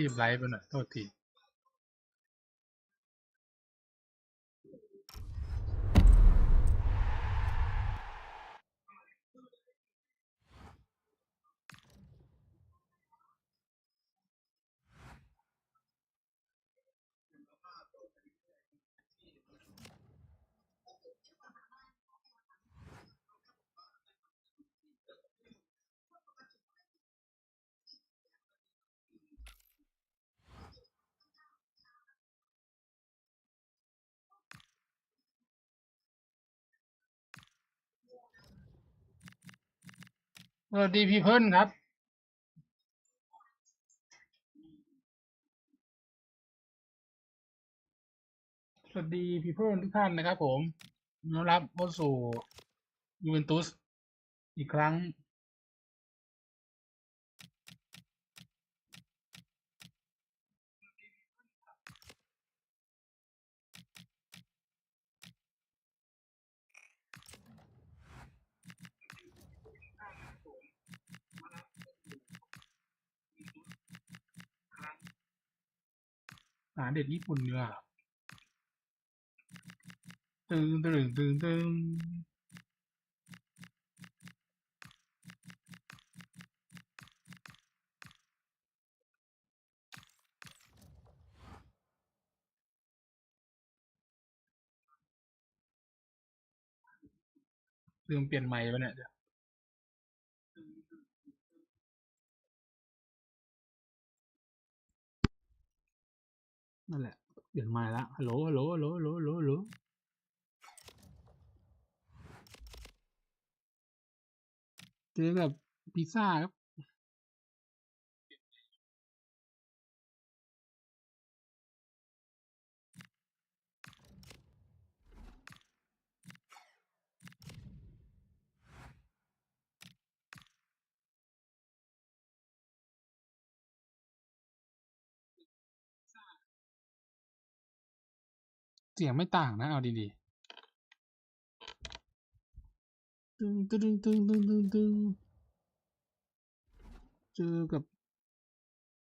บไลฟ์ไปหน่อยโทษทีสวัสดีพี่เพิ่นครับสวัสดีพี่เพิ่นทุกท่านนะครับผมต้อนรับเข้าสู่ยูเวนตุสอีกครั้งอาหารเด็ดญี่ปุ่นเนื้อตึงตึงตึงตึงลืมเปลี่ยนไมค์ไปเนี่ยเดี๋ยวนั่นแหละเปลี่ยนไมค์ละฮัลโหลฮัลโหลฮัลโหลฮัลโหลฮัลโหลฮัลโหลเจอกับพิซซ่าครับเสียงไม่ต่างนะเอาดีๆตึงตึงตึงตึงตึงตึงเจอกับ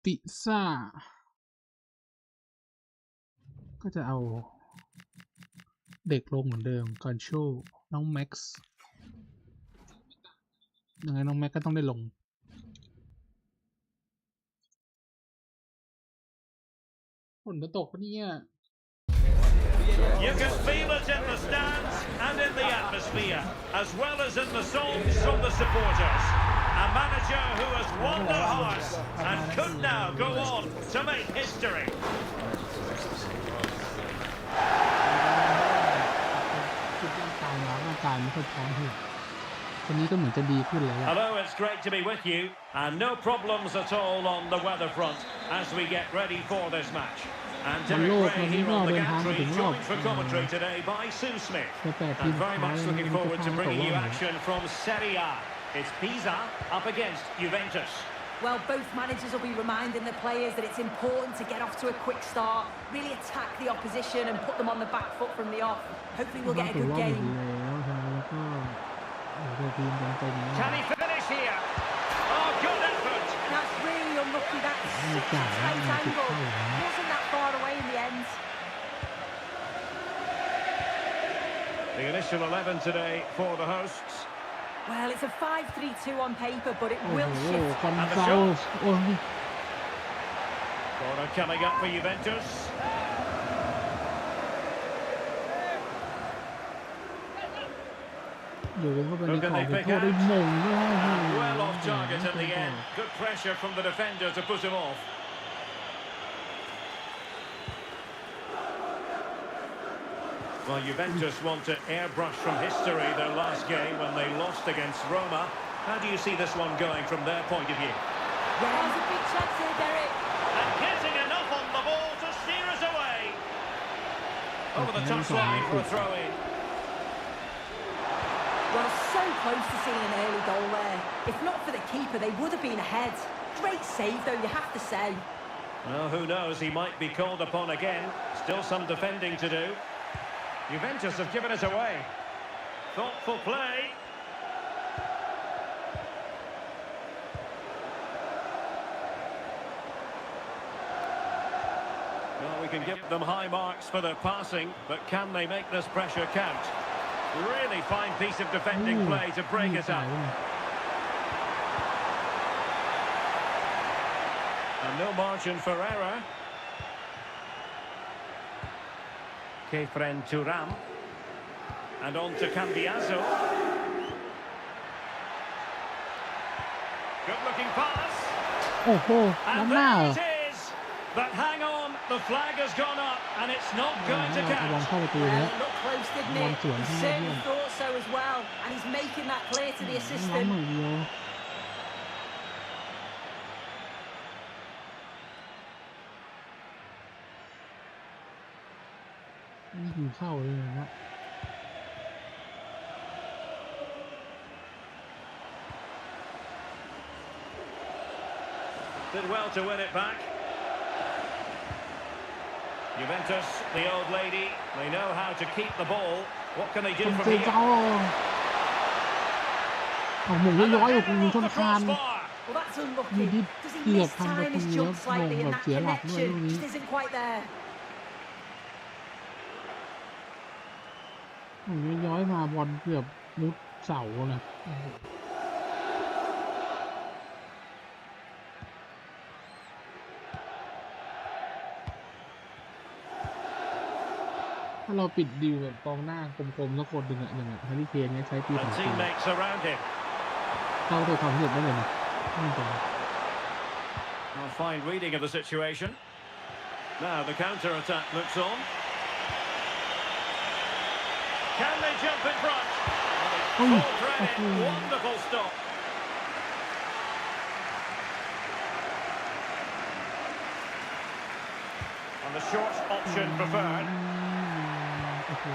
พิซซ่าก็จะเอาเด็กลงเหมือนเดิมก่อนโชว์น้องแม็กซ์ยังไงน้องแม็กก็ต้องได้ลงฝนจะตกปะเนี่ย You can feel it in the stands and in the atmosphere, as well as in the songs from the supporters. A manager who has won their hearts and could now go on to make history. Hello, it's great to be with you, and no problems at all on the weather front as we get ready for this match. And Derek Ray here on the gantry, joined for commentary today by Sue Smith. And very much looking forward to bringing you action from Serie A. It's Pisa up against Juventus. Well, both managers will be reminding the players that it's important to get off to a quick start, really attack the opposition and put them on the back foot from the off. Hopefully we'll get a good game. Can he finish here? Oh, good effort! That's really unlucky. That's such a tight angle. Wasn't that far away in the end. The initial 11 today for the hosts. Well, it's a 5-3-2 on paper, but it will shift. And the shot. Corner coming up for Juventus. Who can they pick out? And well off target in the end. Good pressure from the defender to put him off. Well, Juventus want to airbrush from history their last game when they lost against Roma. How do you see this one going from their point of view? Yeah, there's a big chance here, Derek. And getting enough on the ball to steer us away. Over the touchline for a throw-in. Well, so close to seeing an early goal there. If not for the keeper, they would have been ahead. Great save, though, you have to say. Well, who knows? He might be called upon again. Still some defending to do. Juventus have given it away. Thoughtful play. Well, we can give them high marks for their passing, but can they make this pressure count? Really fine piece of defending play to break it up. And no margin for error. Kefren Turam. And on to Cambiaso. Good-looking pass. โอ้โหล้ำหน้าเหรอ And there it is. But hang on, the flag has gone up, and it's not going to เอาบอล count. เข้าประตู Well, แล้ว it looked close, didn't One it? to one, He yeah, certainly yeah. thought so as well, and he's making that clear to the ล้ำ assistant. หน่อยเดียวนี่ยิงเข้าเลยนะ Did well to win it back. Juventus, the old lady, they know how to keep the ball. What can they do คน from เจอ here? เจ้าเอาหมุน And the ย้อยๆอยู่ header ช off น the คาน crossbar. Well, that's มี unlucky. ที่ Does he เกือบ miss ทำประ time ตู his แล้ว jump ง slightly งแบ and บ that เสียหลักด้วย connection ลูกนี้ just isn't quite there. หมุนย้อยๆมาบอลเกือบมุดเสานะถ้าเราปิดดิวแบบกองหน้ากลมๆสักคนหนึ่งอะอย่างแฮร์รี่เคนเนี่ยใช้ปี And 2 ปี teammates around him. เข้าตัวความสำเร็จได้เลยนะไม่จริง A fine reading of the situation. Now the counter-attack looks on. Can they jump in front? Full credit, wonderful stop. And the short option preferred. โอ้โห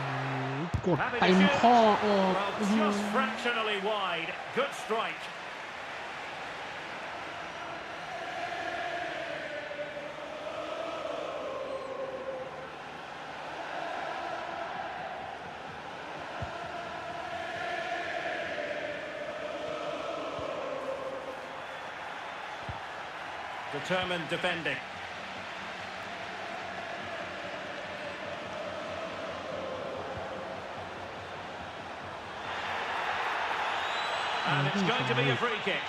กดเต็มข้อออก Well, just fractionally wide. Good strike. Determined defending. And it's going to be a free kick.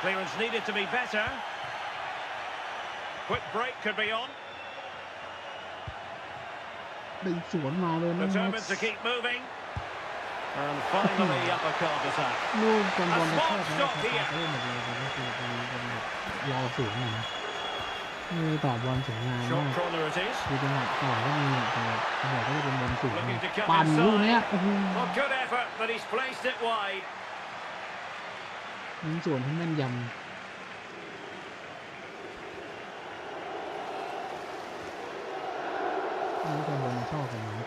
Clearance needed to be better. Quick break could be on. ดึงสวนมาเลยนะ Determined to keep moving. And finally uppercut attack. ลูกบอลจะเข้า A ไป small stop here. เล่นแบบนี้ก็คือรอสวนนะต่อบอลสวยงามมา Short ก corner it is. คือจังหวะต่อก็มีแต่จังหวะก็จะเป็นบอลสูง Looking to cut ปั่นลูกเนี้ย inside. โอ้โห Well, good effort, but he's placed it wide. ยิงสวนที่แม่นยำนี่เป็นบอลชอบของมัน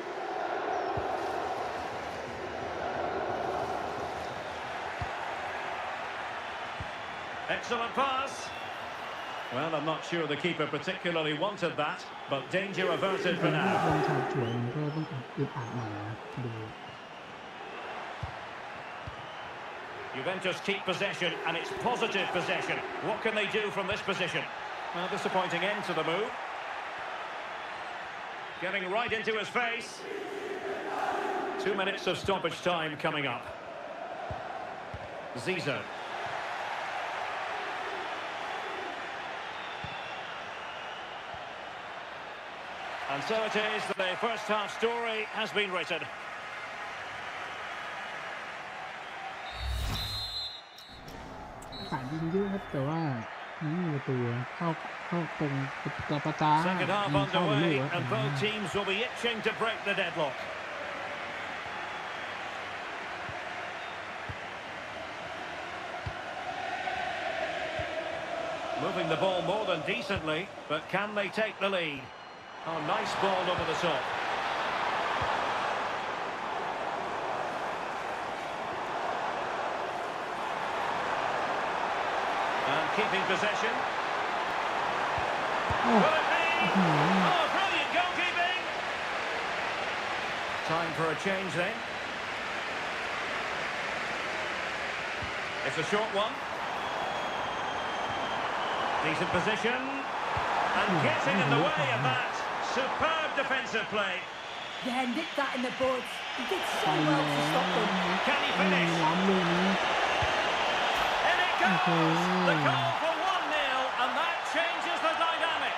Excellent pass. Well, I'm not sure the keeper particularly wanted that, but danger averted for บอ now. ลฉาบฉวยมันก็ต้องอึดอัดหน่อยนะดู Juventus keep possession, and it's positive possession. What can they do from this position? Well, disappointing end to the move. Getting right into his face. 2 minutes of stoppage time coming up. Zizo. And so it is that the first half story has been written. ขาดยิงเยอะครับแต่ว่าไม่มีประตูเข้าตรงประจา Second half ยิงเข้าไปลู underway, ก and both teams will be itching to break the deadlock. Moving the ball more than decently, but can they take the lead? Oh, nice ball over the top. And keeping possession. Oh. Will it be? Oh, brilliant goalkeeping! Time for a change then. It's a short one. Decent position. And getting in the way of that. Superb defensive play. Yeah, nipped that in the bud. He did so well to stop them. Can he finish? ล้ำลูกนี้ In it goes! The goal for 1-0, and that changes the dynamic.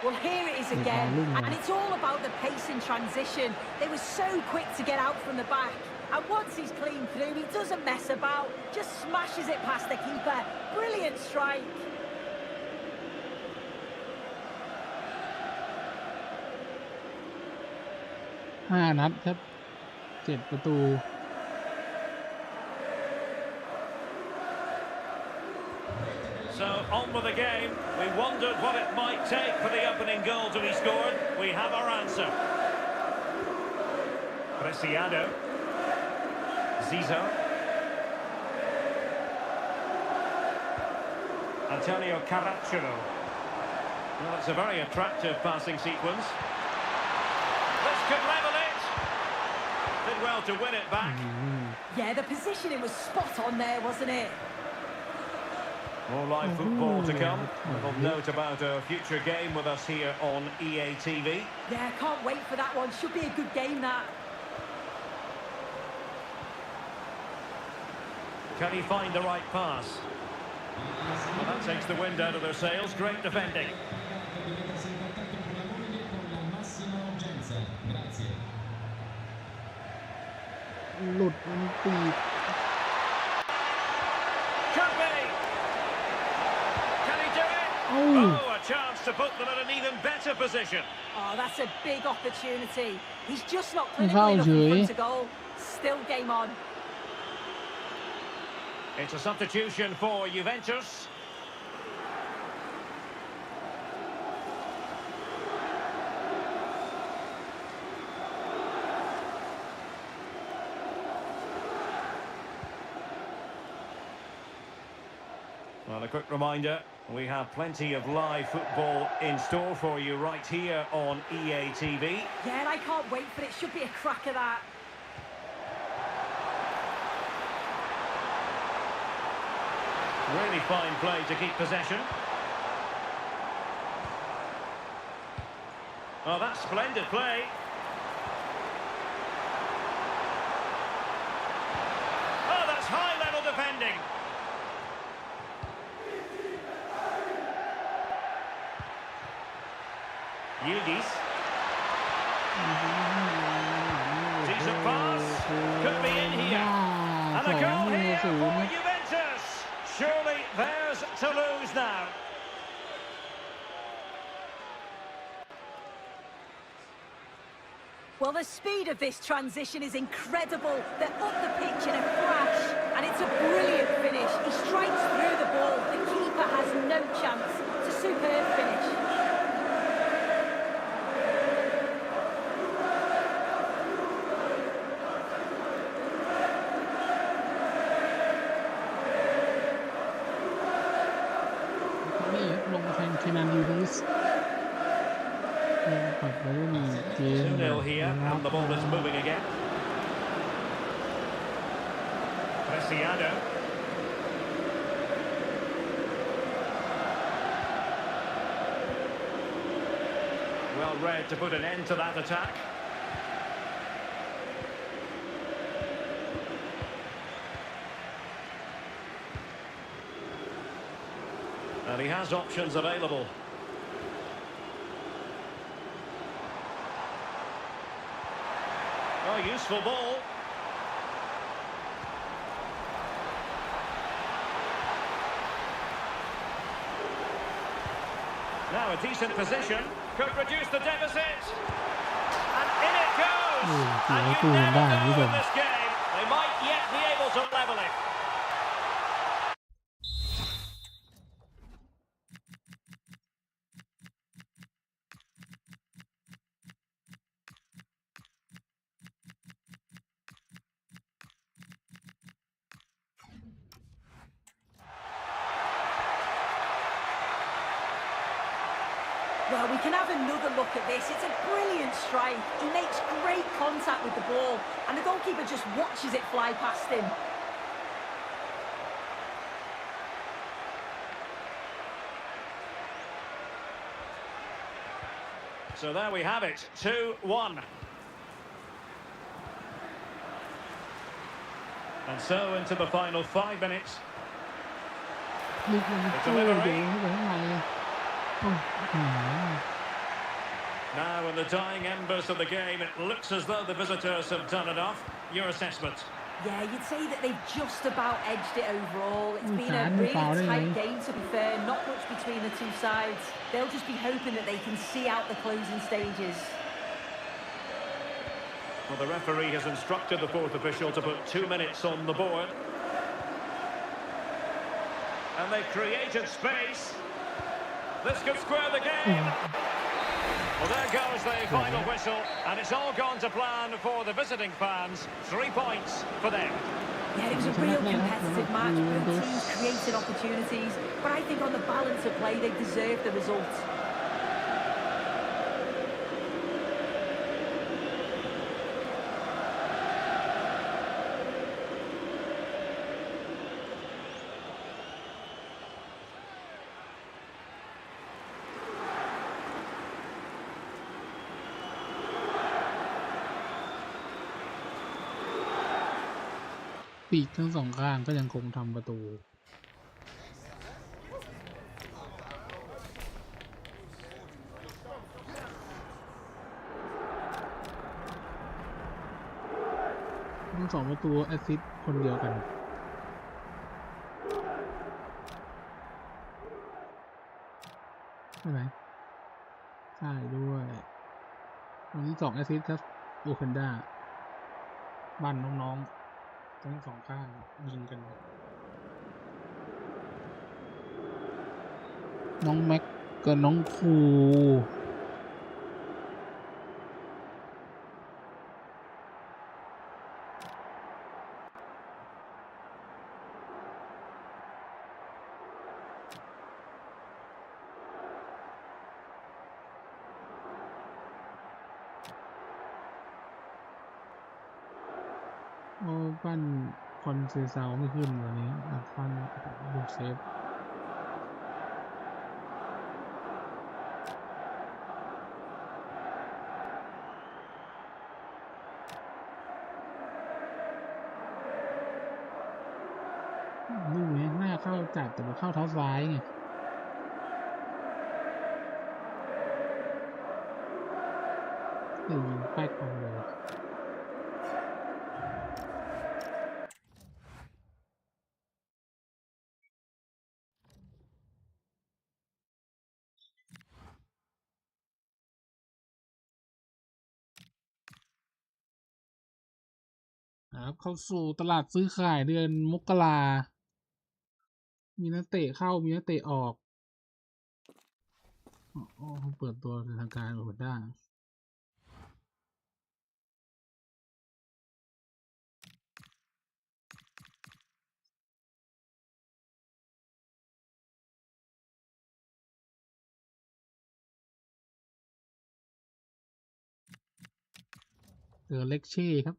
Well, here it is again, and it's all about the pace in transition. They were so quick to get out from the back, and once he's clean through, he doesn't mess about, just smashes it past the keeper. Brilliant strike. 5 นัดครับ 7 ประตู So, on with the game. We wondered what it might take for the opening goal to be scored. We have our answer. Preciado. Zizzo. Antonio Caracciolo. Well, it's a very attractive passing sequence. This could level it. Did well to win it back. Yeah, the positioning was spot on there, wasn't it? More live football to come. A little note about a future game with us here on EA TV. Yeah, can't wait for that one. Should be a good game, that. Can he find the right pass? Well, that takes the wind out of their sails. Great defending. Lụtมันตีบ Could be. Can he do it? Oh, a chance to put them in an even better position. Oh, that's a big opportunity. He's just not clinical enough in front of goal. Still game on. It's a substitution for Juventus. Well, a quick reminder, we have plenty of live football in store for you right here on EA TV. Yeah, and I can't wait for it. Should be a cracker, that. Really fine play to keep possession. Oh, that's splendid play. Oh, that's high-level defending. Yildiz. Decent pass. Could be in here. And a goal here for Juventus. Surely theirs to lose now. Well, the speed of this transition is incredible. They're up the pitch in a flash, and it's a brilliant finish. He strikes through the ball. The keeper has no chance. It's a superb finish.นี่ลงมาแทนเคนันยูดิสปัดไว้มีเกม 2-0 here, and the ball is moving again. Preciado. Well read to put an end to that attack. And he has options available. Oh, useful ball. Now a decent position. Could reduce the deficit. And in it goes. And you never know in this game. They might yet be able to level it. Well, we can have another look at this. It's a brilliant brilliant strike. He makes great contact with the ball, and the goalkeeper just watches it fly past him. So there we have it, 2-1. And so into the final 5 minutes. ลูกมันโจ้เดี๋ยวให้ไปข้างในโอ้โห Now in the dying embers of the game, it looks as though the visitors have done enough. Your assessment? Yeah, you'd say that they've just about edged it overall. It's been a really tight game, to be fair. Not much between the two sides. They'll just be hoping that they can see out the closing stages. Well, the referee has instructed the fourth official to put 2 minutes on the board. And they've created space. This could square the game. Well, there goes the final whistle, and it's all gone to plan for the visiting fans. 3 points for them. Yeah, it was a real competitive match. Both teams created opportunities, but I think on the balance of play, they deserved the result. ปีกทั้งสองข้างก็ยังคงทำประตูทั้งสองประตูแอสซิสต์คนเดียวกันใช่ไหมใช่ด้วยคนที่2แอสซิสต์ครับโอเคนด้าบ้านน้องๆทั้งสองข้างยิงกันน้องแม็กกับน้องคูโอ้ปั้นคอนเซซาวไม่ขึ้นวันนี้ปั้นลูกเซฟลูกนี้หน้าเข้าจัดแต่มาเข้าเท้าซ้ายไงยิงแป๊กออกเลยครับเข้าสู่ตลาดซื้อขายเดือนมกรามีนักเตะเข้ามีนักเตะออกอ๋อเปิดตัวทางการหมดได้เจอเล็กเช่ครับ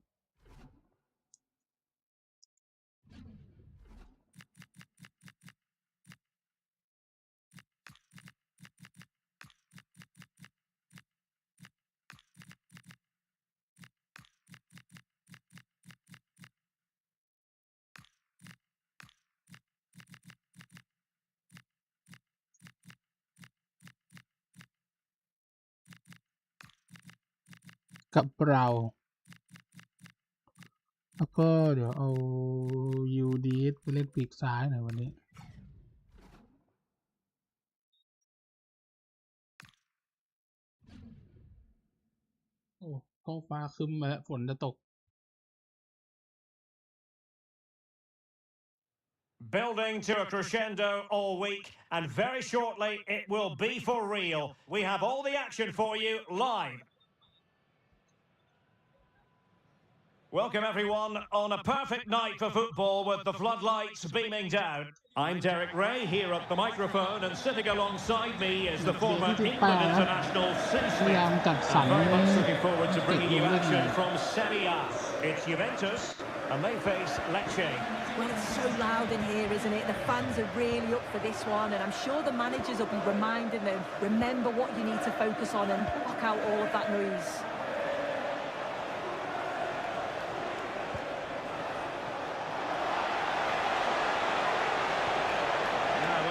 กับเราแล้วก็เดี๋ยวเอายูดีไปเล่นปีกซ้ายหน่อยวันนี้โอ้ท้องฟ้าครึ้มมาแล้วฝนจะตก Building to a crescendo all week, and very shortly it will be for real. We have all the action for you live. Welcome everyone on a perfect night for football with the floodlights beaming down. I'm Derek Ray here at the microphone, and sitting alongside me is the former England international Sim Smith. I'm very much looking forward to bringing you action from Serie A. It's Juventus and they face Lecce. Well, it's so loud in here, isn't it? The fans are really up for this one, and I'm sure the managers will be reminding them, remember what you need to focus on and block out all of that noise.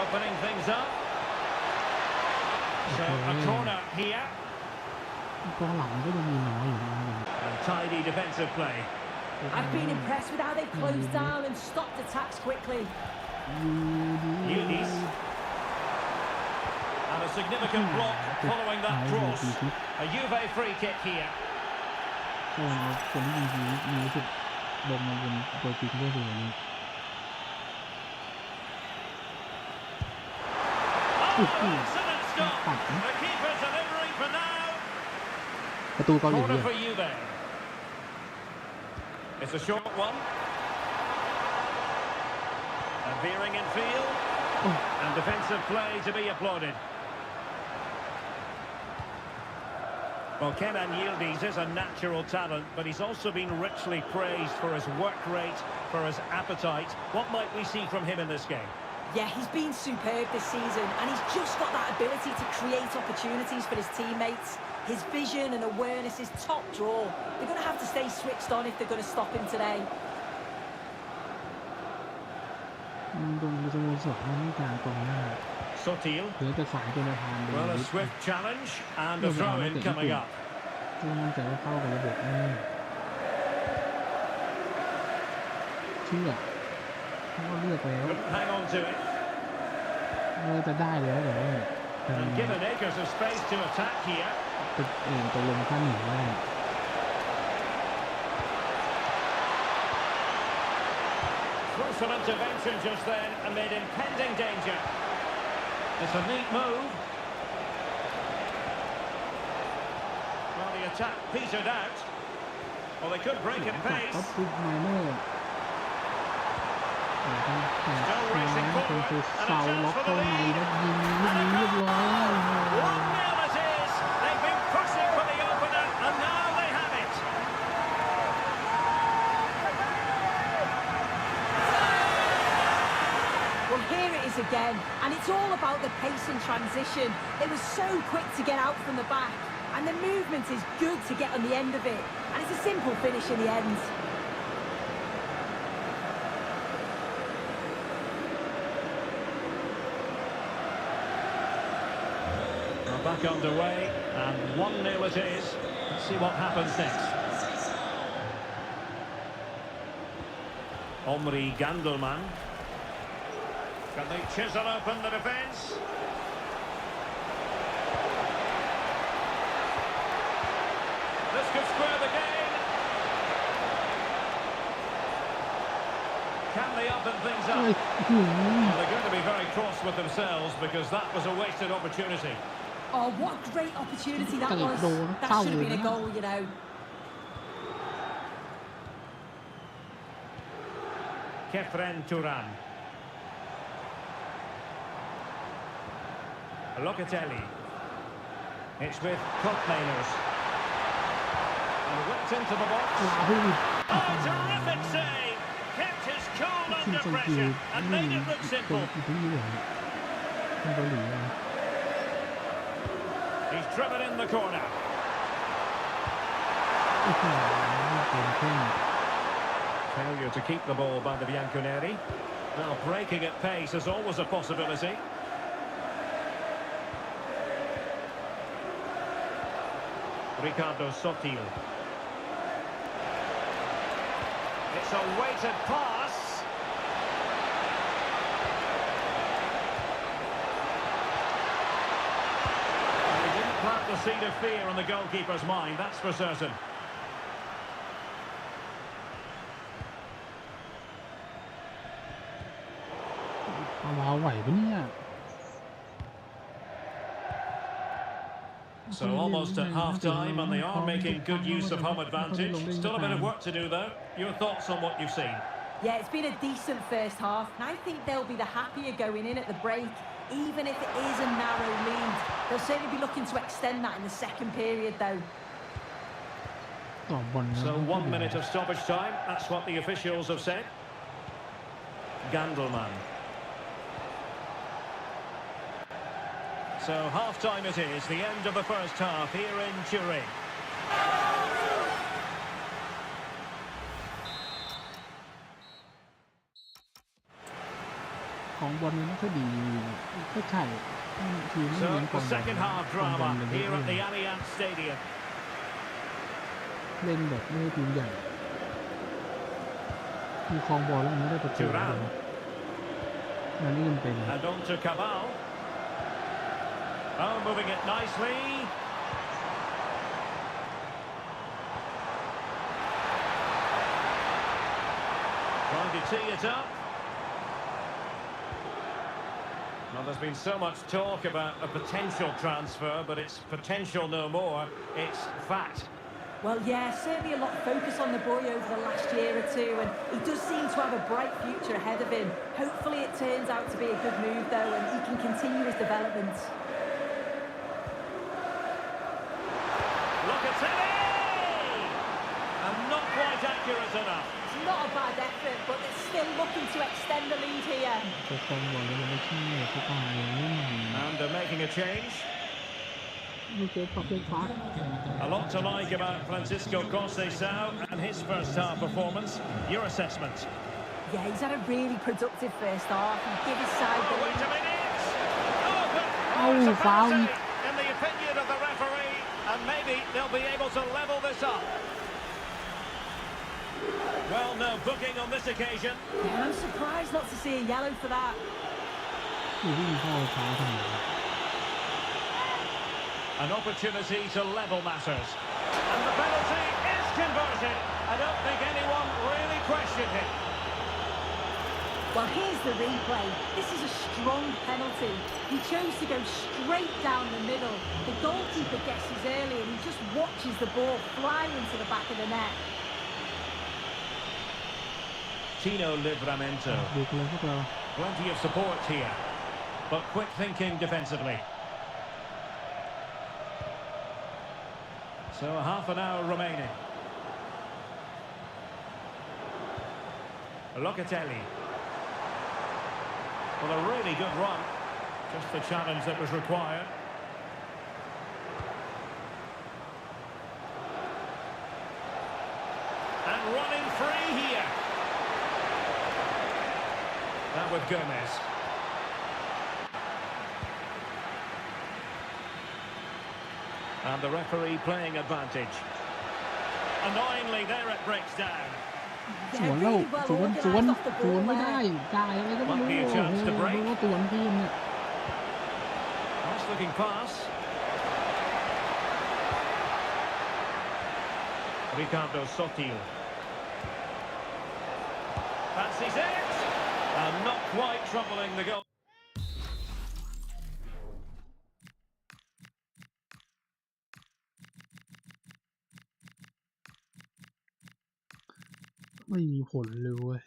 Opening things up. So a corner here. And tidy defensive play. I've been impressed with how they've closed down and stopped attacks quickly. Unis. And a significant block following that cross. A Juve free kick here. Excellent stop. The keeper delivering for now. Corner for Juve. It's a short one. And veering in field. And defensive play to be applauded. Well, Kenan Yildiz is a natural talent, but he's also been richly praised for his work rate, for his appetite. What might we see from him in this game? Yeah, he's been superb this season, and he's just got that ability to create opportunities for his teammates. His vision and awareness is top draw. They're going to have to stay switched on if they're going to stop him today. Sotil. Well, a swift challenge and a throw-in coming up. Hang on to it. And given acres of space to attack here. Through some intervention just then amid impending danger. It's a neat move. Well, the attack petered out. Well, they could break at pace. Still racing forward, and a chance for the lead. 1-0 it is. They've been pushing for the opener, and now they have it. Well, here it is again, and it's all about the pace and transition. They were so quick to get out from the back, and the movement is good to get on the end of it, and it's a simple finish in the end. Back underway, and 1-0 it is. Let's see what happens next. Omri Gandelman. Can they chisel open the defence? This could square the game. Can they open things up? Well, they're going to be very cross with themselves because that was a wasted opportunity. Oh, what a great opportunity that was. That should have been a goal, you know. Kefren Turan. Locatelli. It's with Kottmaners. And whipped into the box. Oh, terrific save! Kept his cool under pressure and made it look simple. He's driven in the corner. Failure to keep the ball by the Bianconeri. Now breaking at pace is always a possibility. Ricardo Sotil. It's a weighted pass. Plant the seed of fear on the goalkeeper's mind, that's for certain. So almost at half-time, and they are making good use of home advantage. Still a bit of work to do, though. Your thoughts on what you've seen? Yeah, it's been a decent first half, and I think they'll be the happier going in at the break, even if it is a narrow lead. They'll certainly be looking to extend that in the second period, though. So 1 minute of stoppage time, that's what the officials have said. Gandelman. So half-time it is, the end of the first half here in Turin. ของบอลมันไม่ค่อยดีก็ใช่ทีมไม่ So เน้นของ the บอล second half ของบอล drama เลย here at the Allianz Stadium. เล่นแบบไม่ใช่ทีมใหญ่มีครองบอลแล้วมันไม่ได้ประตูเลยนั่นนี่มันเป็น And on to Cabal. Oh, moving it nicely. Trying to tee it up. Well, there's been so much talk about a potential transfer, but it's potential no more. It's fact. Well, yeah, certainly a lot of focus on the boy over the last year or two, and he does seem to have a bright future ahead of him. Hopefully it turns out to be a good move, though, and he can continue his development. Locatelli! And not quite accurate enough. It's not a bad effort, but they're still looking to extend the lead here. And they're making a change. A lot to like about Francisco Conceição and his first half performance. Your assessment? Yeah, he's had a really productive first half. He gave his side the wait a lead. minute! Oh, foul! In the opinion of the referee, and maybe they'll be able to level this up. Well, no booking on this occasion. Yeah, I'm surprised not to see a yellow for that. An opportunity to level matters. And the penalty is converted. I don't think anyone really questioned it. Well, here's the replay. This is a strong penalty. He chose to go straight down the middle. The goalkeeper guesses early and he just watches the ball fly into the back of the net. Tino Livramento. Plenty of support here, but quick thinking defensively. So half an hour remaining. Locatelli. Well, a really good run. Just the challenge that was required. And running free here. Now with Gomez. And the referee playing advantage. Annoyingly, there it breaks down. สวนแล้วสวนไม่ได้จ่ายอะไรก็ไม่รู้โอ้โหรู้ว่าสวนทีมเนี่ย Nice looking pass. Ricardo Sotil. Fancies it. And not quite troubling the goal. ไม่มีผลเลยเว้ย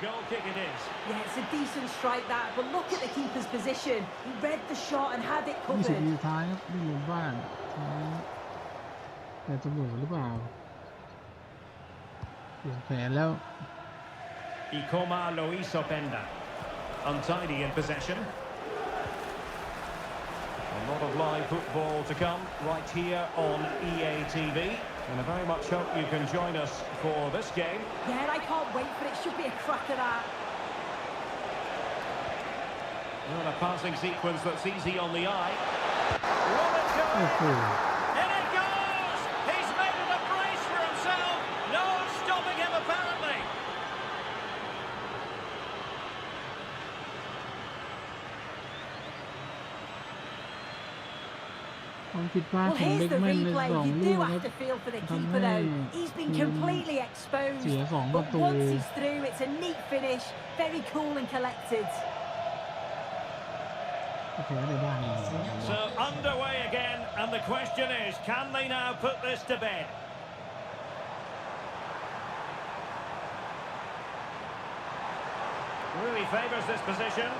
Goal kick it is. Yeah, it's a decent strike that, but look at the keeper's position. He read the shot and had it 20 covered. นาทีท้ายครับที่ลงบ้านแต่เสมอหรือเปล่าเปลี่ยนแผนแล้ว Ikoma Loiso Penda. Untidy in possession. A lot of live football to come right here on EA TV. And I very much hope you can join us for this game. Yeah, I can't wait for it. Should be a cracker that. Well, a passing sequence that's easy on the eye. What a goal! In it goes! He's made it a brace for himself. No stopping him apparently. Well, here's the replay. You do have to feel for the keeper, though. He's been completely exposed. But once he's through, it's a neat finish. Very cool and collected. So underway again, and the question is, can they now put this to bed? Really favours this position.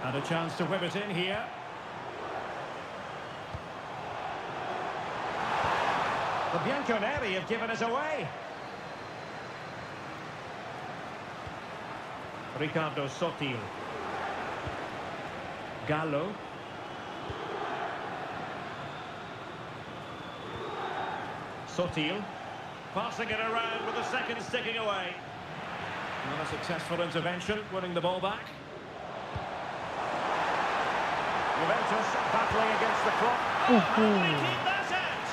And a chance to whip it in here. The Bianconeri have given us away. Riccardo Sotil. Gallo. Sotil. Passing it around with a second sticking away. Not a successful intervention, winning the ball back. Juventus battling against the clock. And they keep that out.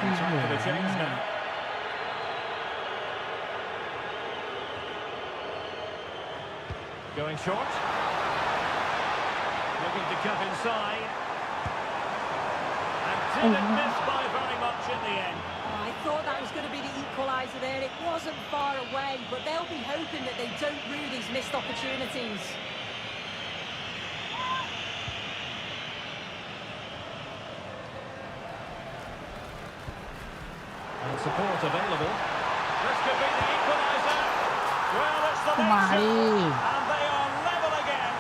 Time for the change now. Going short. Looking to cut inside. And didn't miss by very much in the end. I thought that was going to be the equaliser there. It wasn't far away, but they'll be hoping that they don't rue these missed opportunities. And support available. This could be the equaliser. Well, it's the next shot, and they are level again.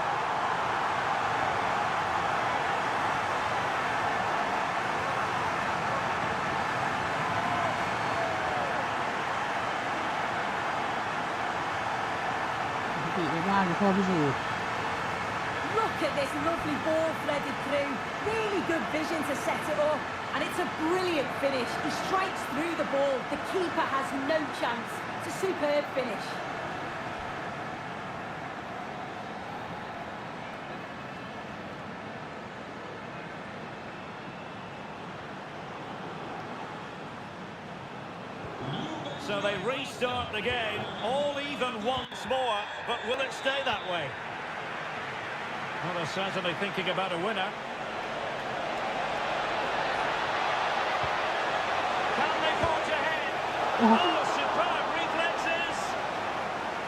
Look at this lovely ball threaded through. Really good vision to set it up. And it's a brilliant finish. He strikes through the ball. The keeper has no chance. It's a superb finish. So they restart the game, all even once more, but will it stay that way? Well, they're certainly thinking about a winner. Can they forge ahead? Oh, superb reflexes!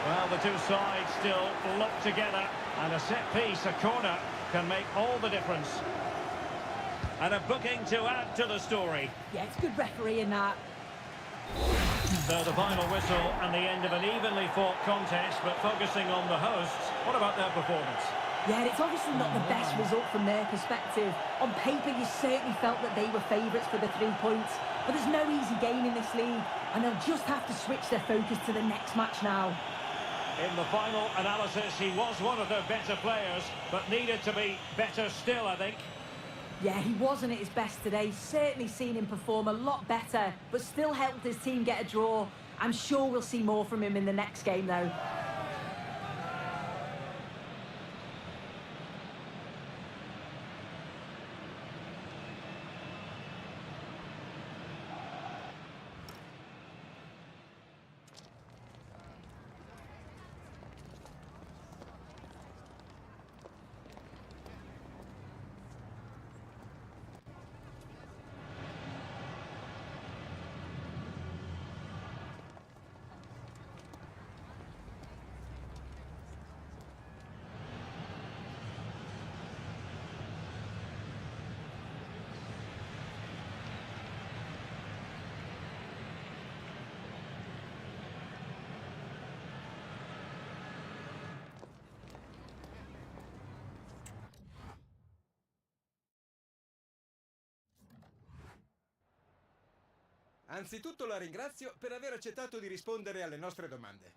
Well, the two sides still locked together, and a set piece, a corner, can make all the difference. And a booking to add to the story. Yeah, it's good refereeing that. So the final whistle and the end of an evenly fought contest, but focusing on the hosts, what about their performance? Yeah, it's obviously not the best result from their perspective. On paper, you certainly felt that they were favourites for the 3 points. But there's no easy game in this league, and they'll just have to switch their focus to the next match now. In the final analysis, he was one of their better players, but needed to be better still, I think. Yeah, he wasn't at his best today. Certainly seen him perform a lot better, but still helped his team get a draw. I'm sure we'll see more from him in the next game, though. Anzitutto la ringrazio per aver accettato di rispondere alle nostre domande.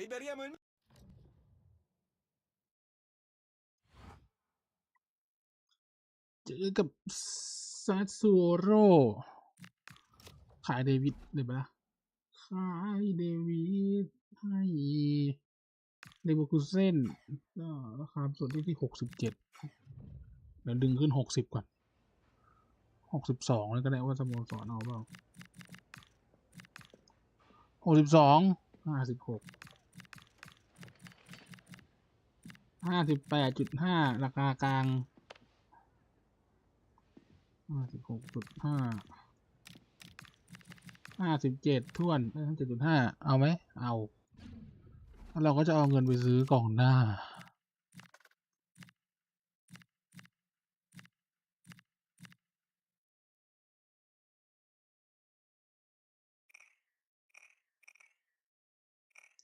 Liberiamo il... เจอกับซาซูโรขายเดวิดเลยปะล่ะขายเดวิดให้เลเวอร์คูเซ่นก็ราคาส่วนที่67เดี๋ยวดึงขึ้น60ก่อน62เลยก็ได้ว่าสโมสรเอาเปล่า62 56 58.5ราคากลาง56.5 57ถ้วน7.5เอาไหมเอาแล้วเราก็จะเอาเงินไปซื้อกล่องหน้า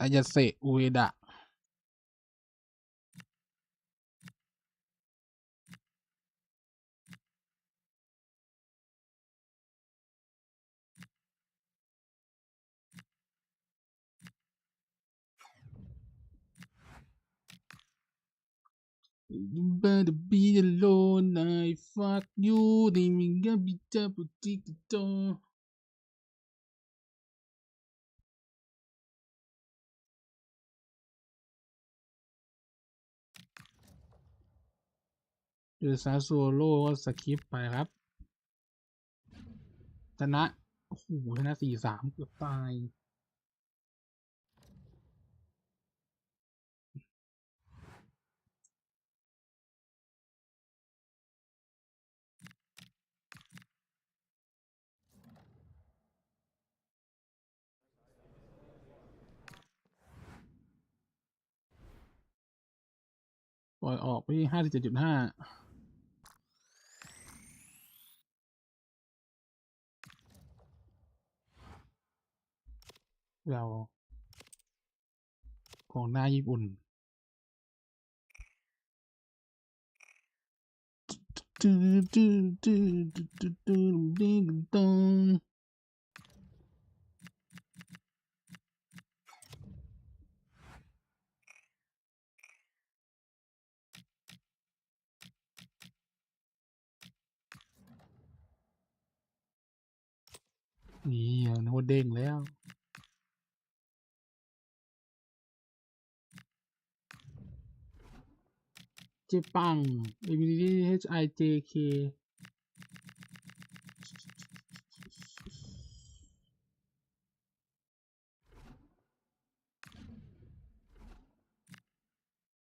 อายาเซะอุเอดะBetter be alone I fuck you ได้มีกับบิจาปุติกโตเดอซาโซโลก็สคิปไปครับชนะโอ้โหชนะ 4-3 เกือบตายปล่อยออกไปที่ 57.5เราของหน้าญี่ปุ่นนี่นึกว่าเด้งแล้วเจปัง ABDHIJK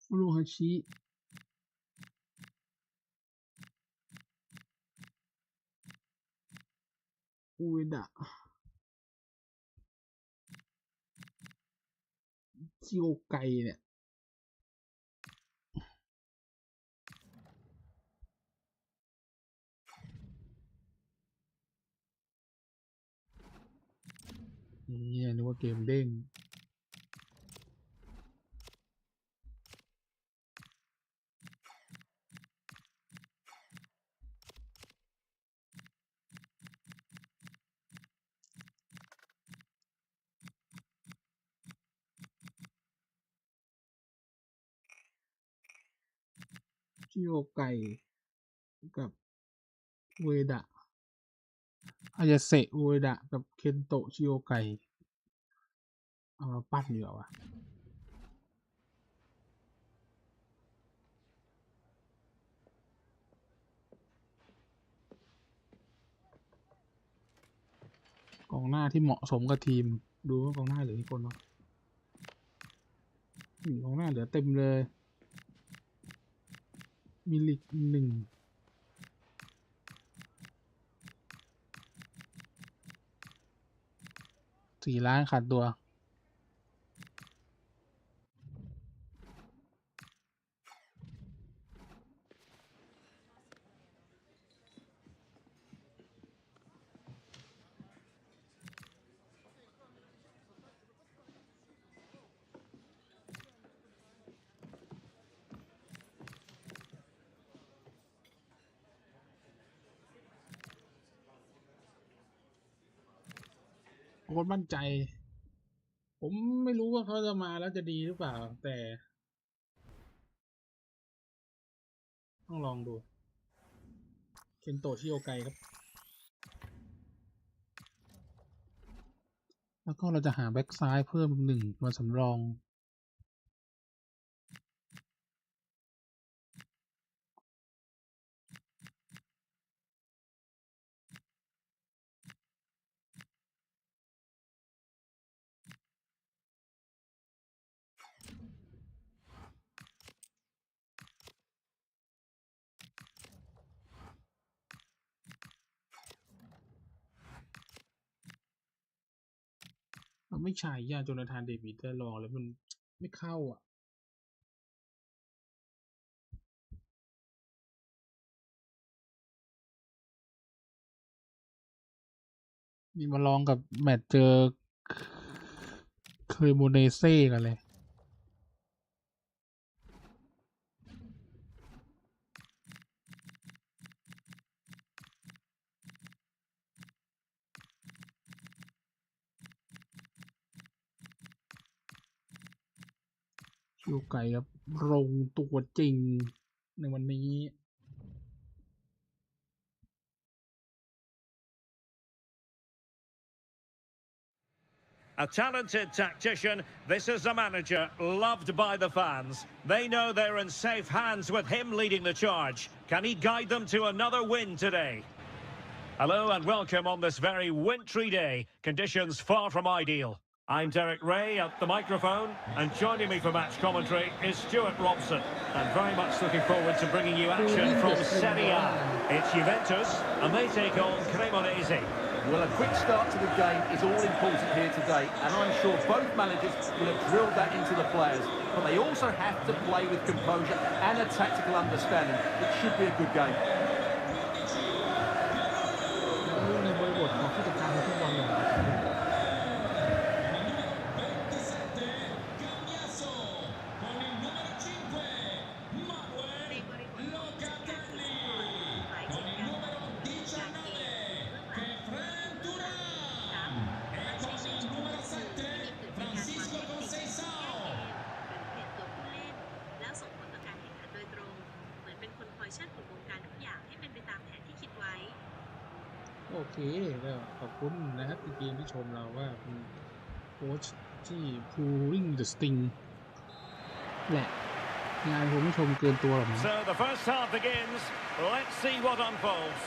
ฟุรุฮาชิอุเอดะชิโอไกเนี่ยนี่นึกว่าเกมเด้งชิโอไกกับอุเอดะอายาเซะอุเอดะกับเคนโตะชิโอไกเอามาปั้นดีกว่าวะกองหน้าที่เหมาะสมกับทีมดูว่ากองหน้าเหลือกี่คนวะกองหน้าเหลือเต็มเลยมิลิก1 4 ล้านขาดตัวโคตรมั่นใจ ผมไม่รู้ว่าเขาจะมาแล้วจะดีหรือเปล่าแต่ต้องลองดูเคนโตะชิโอไกครับแล้วก็เราจะหาแบ็กซ้ายเพิ่มหนึ่งตัวสำรองมันไม่ใช่ย่าโจนาธานเดวิดได้ลองแล้วมันไม่เข้าอ่ะนี่มาลองกับแมตช์เจอเคยโมเนเซ่กันเลยชิโอไกครับลงตัวจริงในวันนี้ A talented tactician, this is a manager loved by the fans. They know they're in safe hands with him leading the charge. Can he guide them to another win today? Hello and welcome on this very wintry day. Conditions far from ideal. I'm Derek Ray at the microphone, and joining me for match commentary is Stuart Robson. And very much looking forward to bringing you action from Serie A. It's Juventus, and they take on Cremonese. Well, a quick start to the game is all important here today, and I'm sure both managers will have drilled that into the players. But they also have to play with composure and a tactical understanding. It should be a good game. ในบริบทของผู้จัดการในทุกวันเลยโอเคก็ขอบคุณนะครับที่ทีมที่ชมเราว่าเป็นโค้ชที่พูลิ่งเดอะสติงแหละงานผมไม่ชมเกินตัวหรอกนะ So the first half begins. Let's see what unfolds.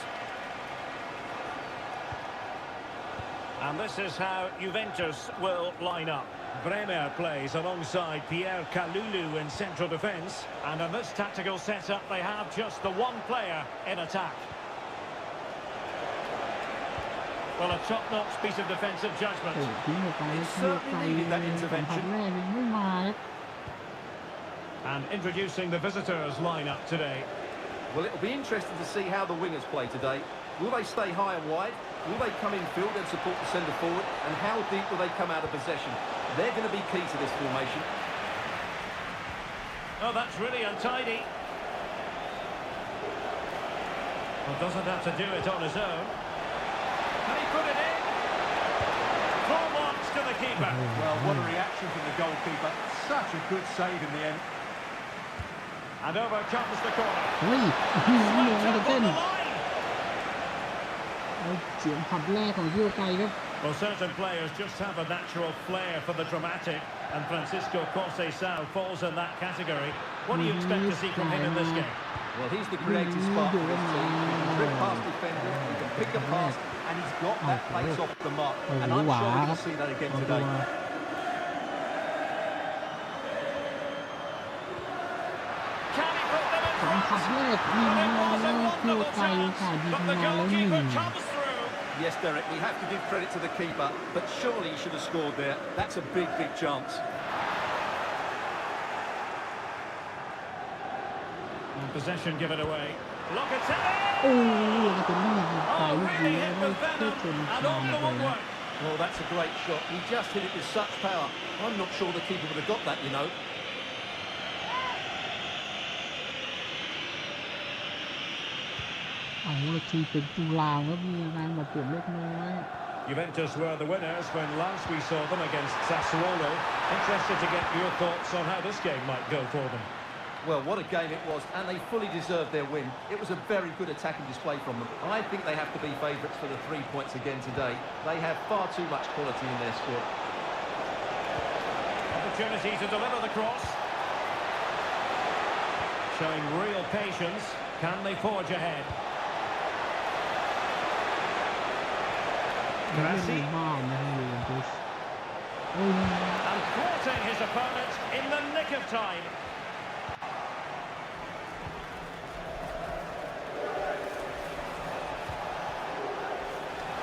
And this is how Juventus will line up. Bremer plays alongside Pierre Kalulu in central defence. And in this tactical setup, they have just the one player in attack. Well, a top-notch piece of defensive judgment. ทิ้งออกไปทิ้งออกไปสัมผัสแรกยังไม่มาครับ And introducing the visitors lineup today. Well, it'll be interesting to see how the wingers play today. Will they stay high and wide? Will they come in field and support the centre forward? And how deep will they come out of possession? They're going to be key to this formation. Oh, that's really untidy. Well, doesn't have to do it on his own. Can he put it in? Full marks to the keeper. Well, what a reaction from the goalkeeper. Such a good save in the end. And over comes the corner. เฮ้ยไม่ลงแล้วเต้น On the line. เสียงผัดแรกของชิโอไกครับ Well, certain players just have a natural flair for the dramatic, and Francisco Conceição falls in that category. What do you expect to see from him in this game? Well, he's the creative spark for this team. He can drip past defenders, he can pick a pass, and he's got that pace off the mark. And I'm sure we're going to see that again today. สัมผัสแรกยิงมาแล้วชิโอไกค่ะยิงมาแล้วหนึ่ง Yes, Derek, we have to give credit to the keeper, but surely he should have scored there. That's a big, big chance. And possession given away. Look at it! โอ้ยจะนี่ถ่าย Oh, ลูกดี really แล้ว hit ไม่ with ได้ venom ชน and คาน on เล the ย woodwork. Well, that's a great shot. He just hit it with such power. I'm not sure the keeper would have got that, you know. เอาละทีเป็นตุลาครับมีอาการบาดเจ็บเล็กน้อย Juventus were the winners when last we saw them against Sassuolo. Interested to get your thoughts on how this game might go for them. Well, what a game it was, and they fully deserved their win. It was a very good attacking display from them. I think they have to be favourites for the 3 points again today. They have far too much quality in their squad. Opportunity to deliver the cross. Showing real patience. Can they forge ahead? Grassi. And thwarting his opponent in the nick of time.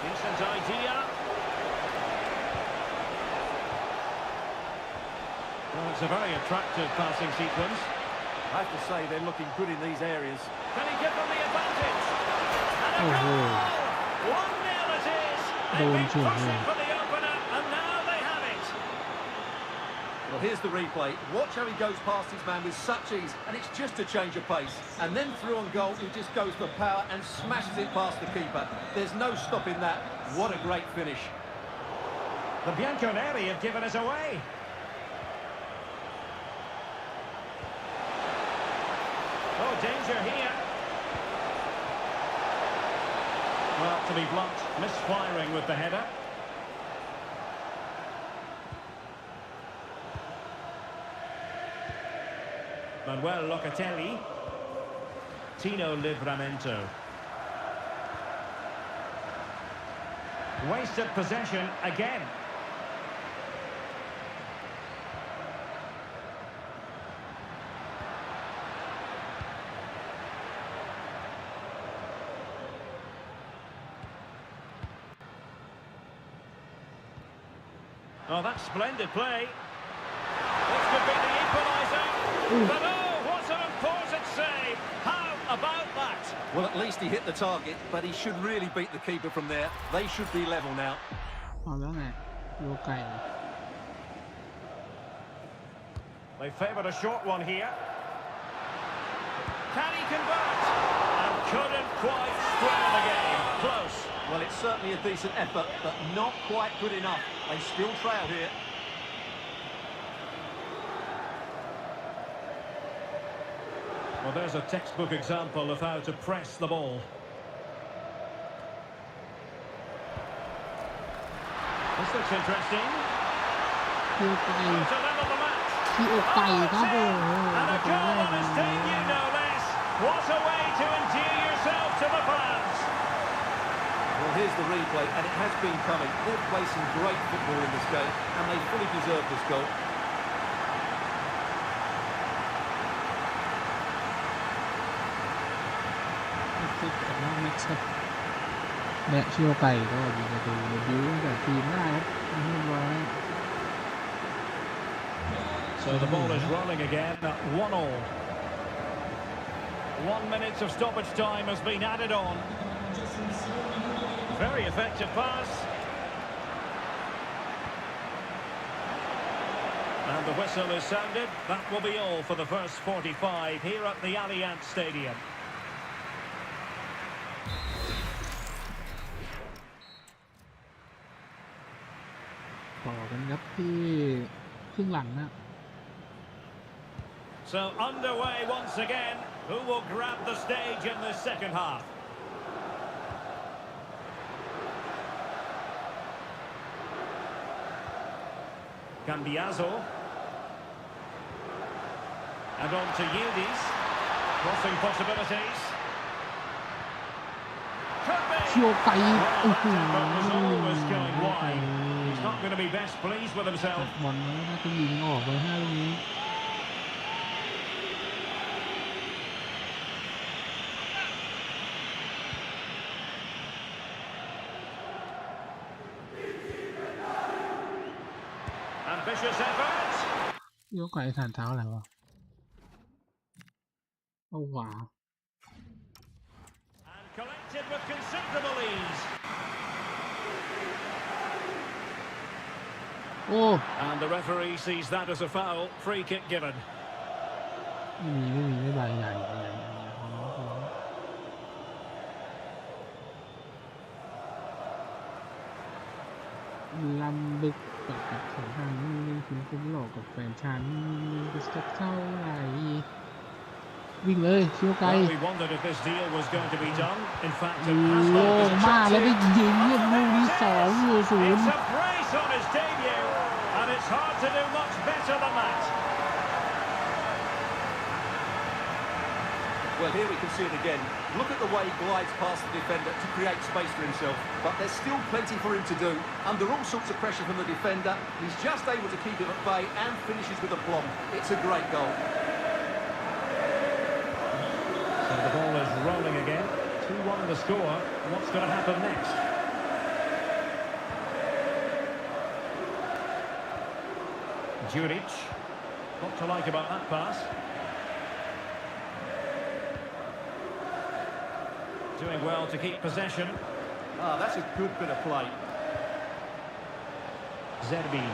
Decent idea. Well, it's a very attractive passing sequence. I have to say they're looking good in these areas. Can he give them the advantage? And a goal! 1-0 it is. They've been pushing for the opener, and now they have it. Well, here's the replay. Watch how he goes past his man with such ease, and it's just a change of pace. And then through on goal, he just goes for power and smashes it past the keeper. There's no stopping that. What a great finish. The Bianconeri have given us away. Oh, danger here. Well, to be blunt, misfiring with the header. Manuel Locatelli. Tino Livramento. Wasted possession again. Oh, that's splendid play. This could be the equaliser. But oh, what an important save. How about that? Well, at least he hit the target, but he should really beat the keeper from there. They should be level now. They favoured a short one here. Can he convert? And couldn't quite square the game. Close. Well, it's certainly a decent effort, but not quite good enough. They still trail here. Well, there's a textbook example of how to press the ball. This looks interesting. To level the match. And a goal on his debut, no less. What a way to endear yourself to the fans. Well, here's the replay, and it has been coming. They've played some great football in this game, and they fully deserve this goal. และเชี่ยวไก่ก็ยิงประตูเดบิวต์กับทีมได้ครับเรียบร้อย So the ball is rolling again at 1-1. 1 minute of stoppage time has been added on. Very effective pass. And the whistle is sounded. That will be all for the first 45 here at the Allianz Stadium. ต่อกันครับที่ครึ่งหลังนะ So underway once again. Who will grab the stage in the second half? Cambiaso. And on to Yildiz. Crossing possibilities. Could be. เชี่ยวไก่โอ้โห Was always going wide. He's not going to be best pleased with himself. บอลนั้นน่าจะยิงออกไป5ลูกนี้ Ambitious effort. เชี่ยวไก่ฐานเท้าอะไรวะเอาหวา And collected with considerable ease. โอ้ And the referee sees that as a foul. Free kick given. ไม่ใบใหญ่ ลำบึกกับของทางคุณคุ้มหลอกกับแฟนฉันจะสักเท่าไหร่วิ่งเลยเชียวไกล Well, we wondered if this deal was going to be done. In fact, it โล่ has ง been มากแล้วไป constructive. ยิงเนี่ยลูกนี้2-0 It's a brace on his debut, and it's hard to do much better than that. Well, here we can see it again. Look at the way he glides past the defender to create space for himself. But there's still plenty for him to do. Under all sorts of pressure from the defender, he's just able to keep him at bay and finishes with a plum. It's a great goal. So the ball is rolling again. 2-1 the score. What's going to happen next? Juric. What to like about that pass? Doing well to keep possession. Ah, that's a good bit of play. Zerbi.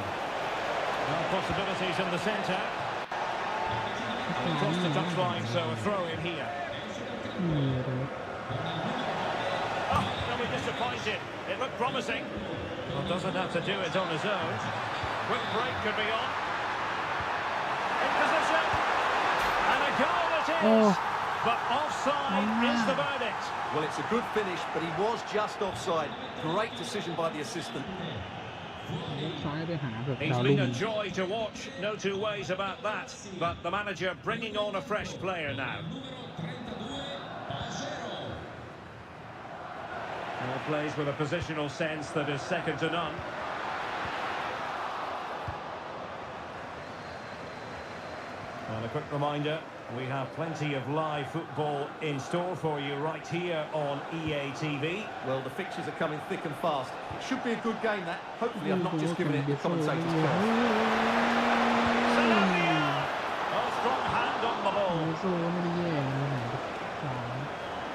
No possibilities in the centre. Across the touchline, so a throw in here. Oh, really disappointed. It looked promising. Well, doesn't have to do it on his own. Quick break could be on. In position. And a goal it is. But offside is the verdict. Well, it's a good finish, but he was just offside. Great decision by the assistant. He's been a joy to watch, no two ways about that. But the manager bringing on a fresh player now. Well, plays with a positional sense that is second to none. And a quick reminder, we have plenty of live football in store for you right here on EA TV. Well, the fixtures are coming thick and fast. It should be a good game, that. Hopefully I've not just given it the commentator's curse. Oh, strong hand on the ball. โซ่ไม่ได้แย่เลย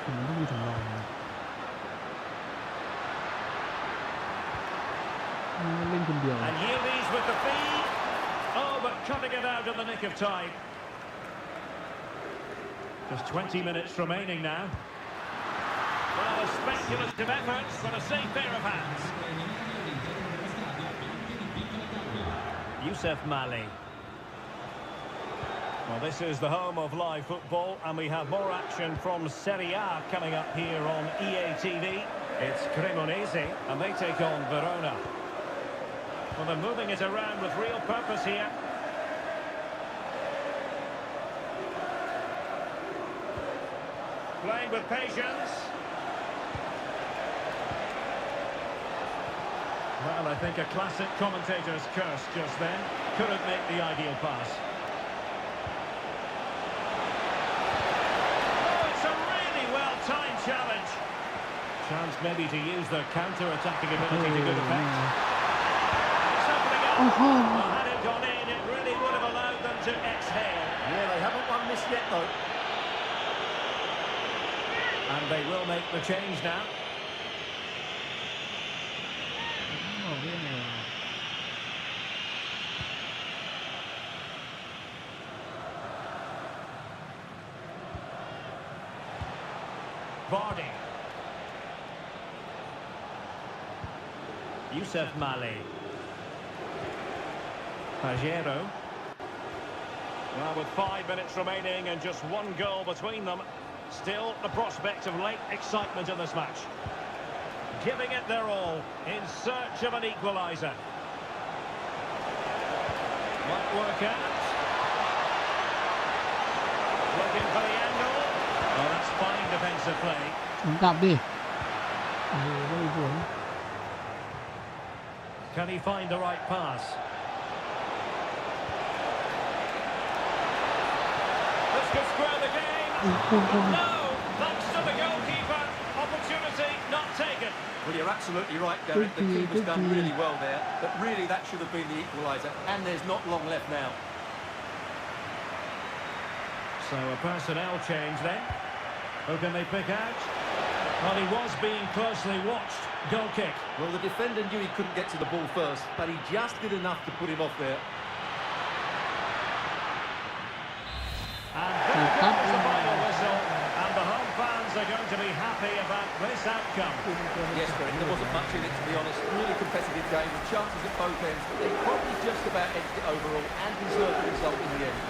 ถึงต้องมีถึงรองเล่นคนเดียว And Yildiz with the feed. Oh, but cutting it out in the nick of time. Just 20 minutes remaining now. Well, a speculative effort, but a safe pair of hands. Youssef Mali. Well, this is the home of live football, and we have more action from Serie A coming up here on EA TV. It's Cremonese, and they take on Verona. Well, they're moving it around with real purpose here. Playing with patience. Well, I think a classic commentator's curse just then. Couldn't make the ideal pass. Oh, it's a really well-timed challenge. Chance maybe to use their counter-attacking ability to good effect. It's opening up. Well, had it gone in, it really would have allowed them to exhale. Yeah, they haven't won this yet, though. And they will make the change now. Vardy. Youssef Mali. Pajero. Well, with 5 minutes remaining and just one goal between them, still the prospect of late excitement in this match. Giving it their all in search of an equaliser. Might work out. Looking for the angle. Oh, that's fine defensive play. กลับดิโอ้โหก็มีผล Can he find the right pass? This could square the game. No, thanks to the goalkeeper. Opportunity not taken. Well, you're absolutely right, Derek. The keeper's done really well there. But really, that should have been the equaliser. And there's not long left now. So a personnel change then. Who can they pick out? Well, he was being closely watched. Goal kick. Well, the defender knew he couldn't get to the ball first, but he just did enough to put him off there. And there goes the final whistle. And the home fans are going to be happy about this this outcome. Yes, there wasn't much in it, to be honest. Really competitive game with chances at both ends. They probably just about edged it overall and deserved the result in the end.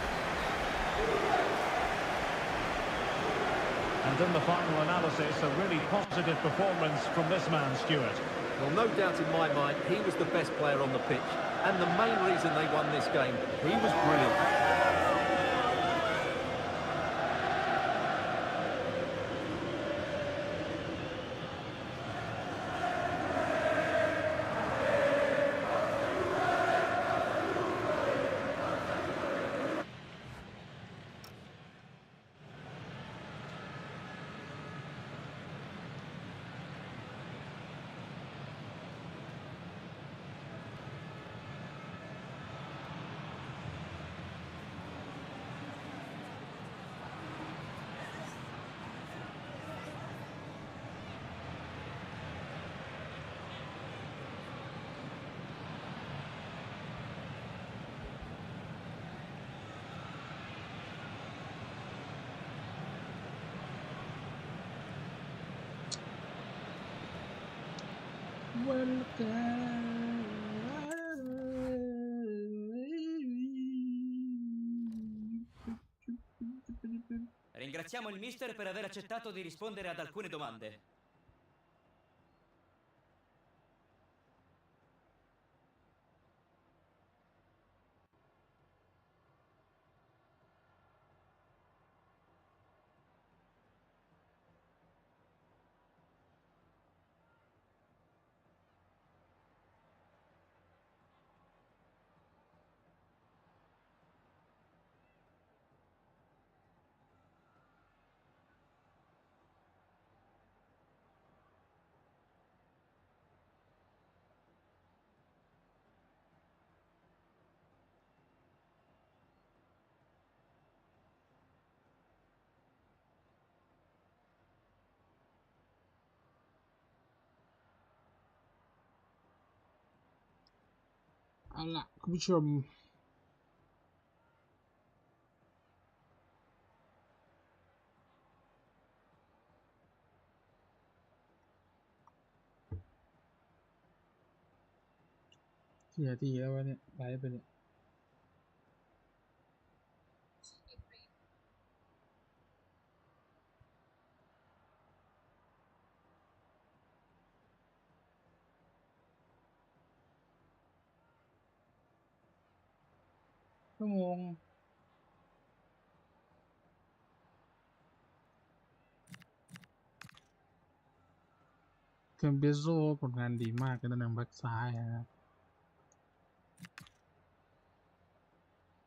And in the final analysis, a really positive performance from this man, Stuart. Well, no doubt in my mind, he was the best player on the pitch. And the main reason they won this game, he was brilliant. Ringraziamo il mister per aver accettato di rispondere ad alcune domande.เอาล่ะคุณผู้ชมกี่นาทีแล้ววะเนี่ยไลฟ์ไปเนี่ยชั่วโมงเคมเบโซผลงานดีมากในตำแหน่งแบ็คซ้ายนะครับ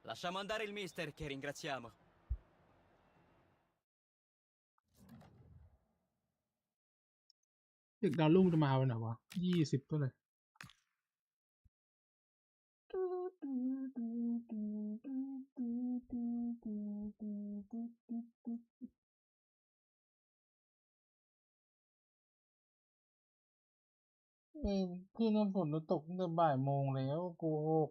Lasciamo andare il mister, che ringraziamo. เด็กดาวรุ่งจะมาวันไหนวะ20ก็เลยคือน้ำฝนจะตกตั้งแต่บ่ายโมงแล้วโกหก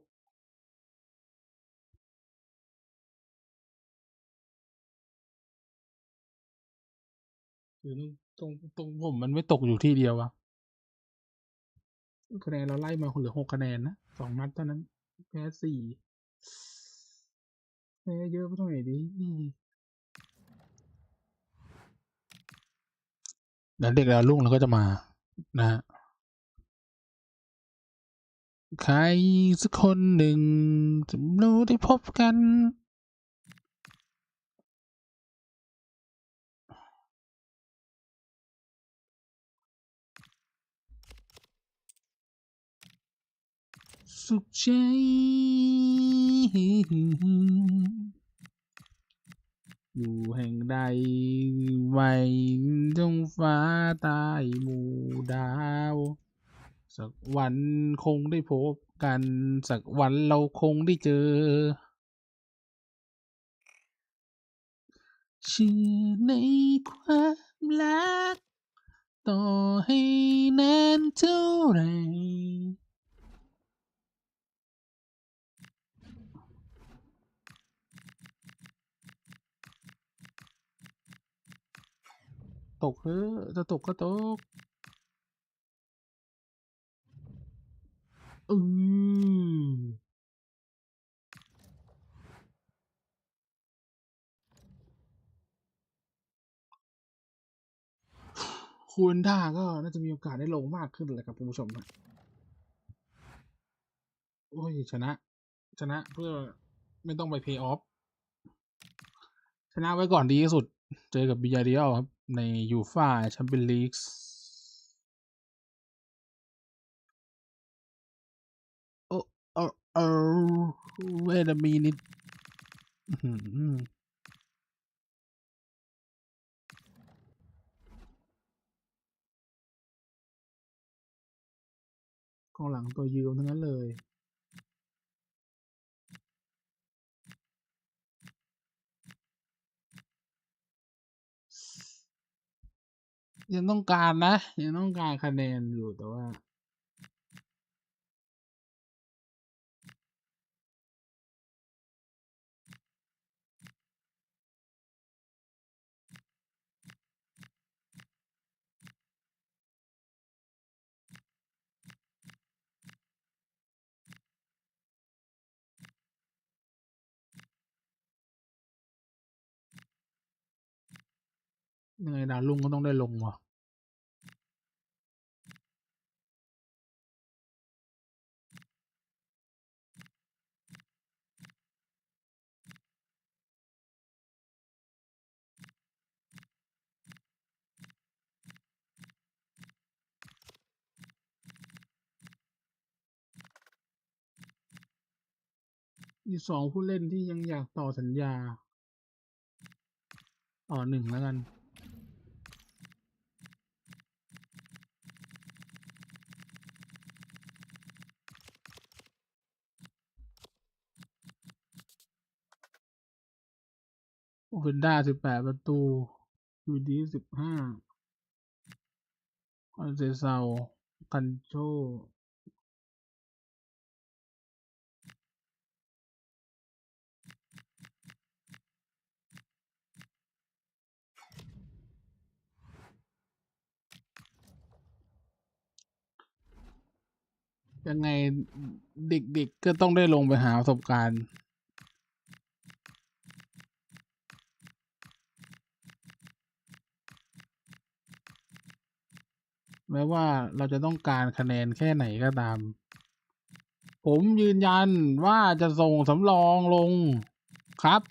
คือตรงผมมันไม่ตกอยู่ที่เดียวอะคะแนนเราไล่มาเหลือ6 คะแนนนะ2 นัดเท่านั้นแพ้4แพ้เยอะไปตรงไหนดิแล้วเด็กดาวรุ่งเราก็จะมานะฮะใครสักคนหนึ่งจะรู้ได้พบกันสุขใจอยู่แห่งใดไม่จงฟ้าใต้หมู่ดาวสักวันคงได้พบกันสักวันเราคงได้เจอเชื่อในความรักต่อให้นานเท่าไรต ตกเฮ้ยจะตกก็ตกคุณท่าก็น่าจะมีโอกาสได้ลงมากขึ้นเลยครับคุณผู้ชมโอ้ยชนะเพื่อไม่ต้องไปเพย์ออฟชนะไว้ก่อนดีที่สุดเจอกับบิยาเรียลครับในยูฟ่าแชมเปี้ยนลีกโอ้เอเวทมีนิดกองหลังตัวยืมทั้งนั้นเลยยังต้องการนะยังต้องการคะแนนอยู่แต่ว่ายังไงดาวรุ่งก็ต้องได้ลงว่ะมี2ผู้เล่นที่ยังอยากต่อสัญญาต่อ1แล้วกันโอเฟนด้า18 ประตูยูดี15คอนเซเซาคันโชยังไงเด็กๆก็ต้องได้ลงไปหาประสบการณ์แม้ว่าเราจะต้องการคะแนนแค่ไหนก็ตามผมยืนยันว่าจะส่งสำรองลงครับ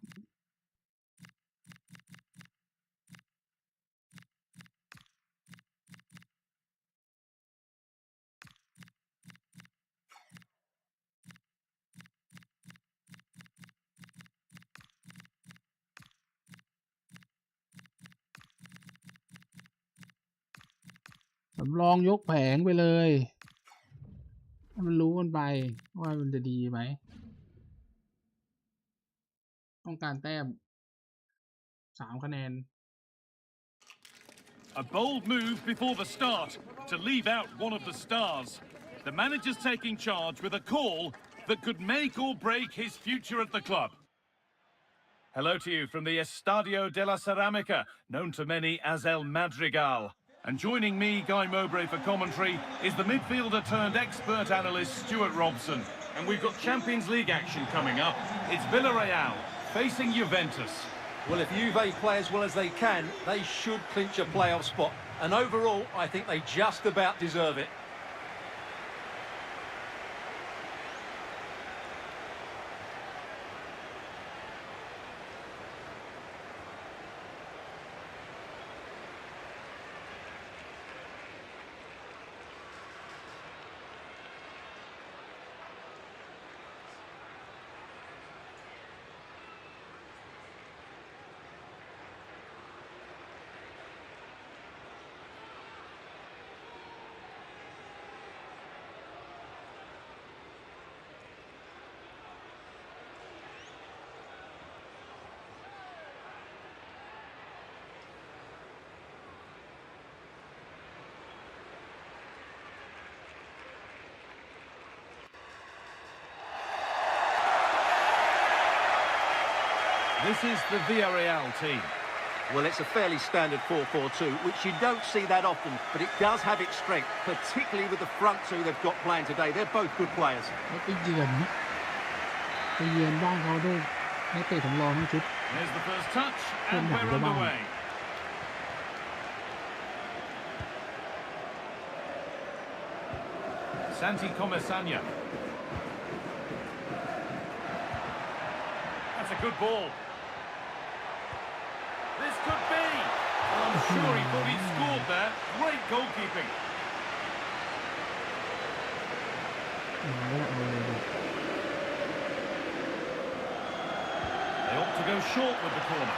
สำรองยกแผงไปเลยให้มันรู้กันไปว่ามันจะดีไหมต้องการแต้ม3 คะแนน A bold move before the start to leave out one of the stars. The manager's taking charge with a call that could make or break his future at the club. Hello to you from the Estadio de la Ceramica, known to many as El Madrigal. And joining me, Guy Mowbray, for commentary is the midfielder turned expert analyst Stuart Robson. And we've got Champions League action coming up. It's Villarreal facing Juventus. Well, if Juve play as well as they can, they should clinch a playoff spot. And overall, I think they just about deserve it. This is the Villarreal team. Well, it's a fairly standard 4-4-2, which you don't see that often, but it does have its strength, particularly with the front two they've got playing today. They're both good players. ไปเยือนนะไปเยือนบ้านเขาด้วยนักเตะสำรองทั้งชุด Here's the first touch, and we're underway. Santi Comesaña. That's a good ball. This could be. Well, I'm sure he thought he'd scored there. Great goalkeeping. They ought to go short with the corner.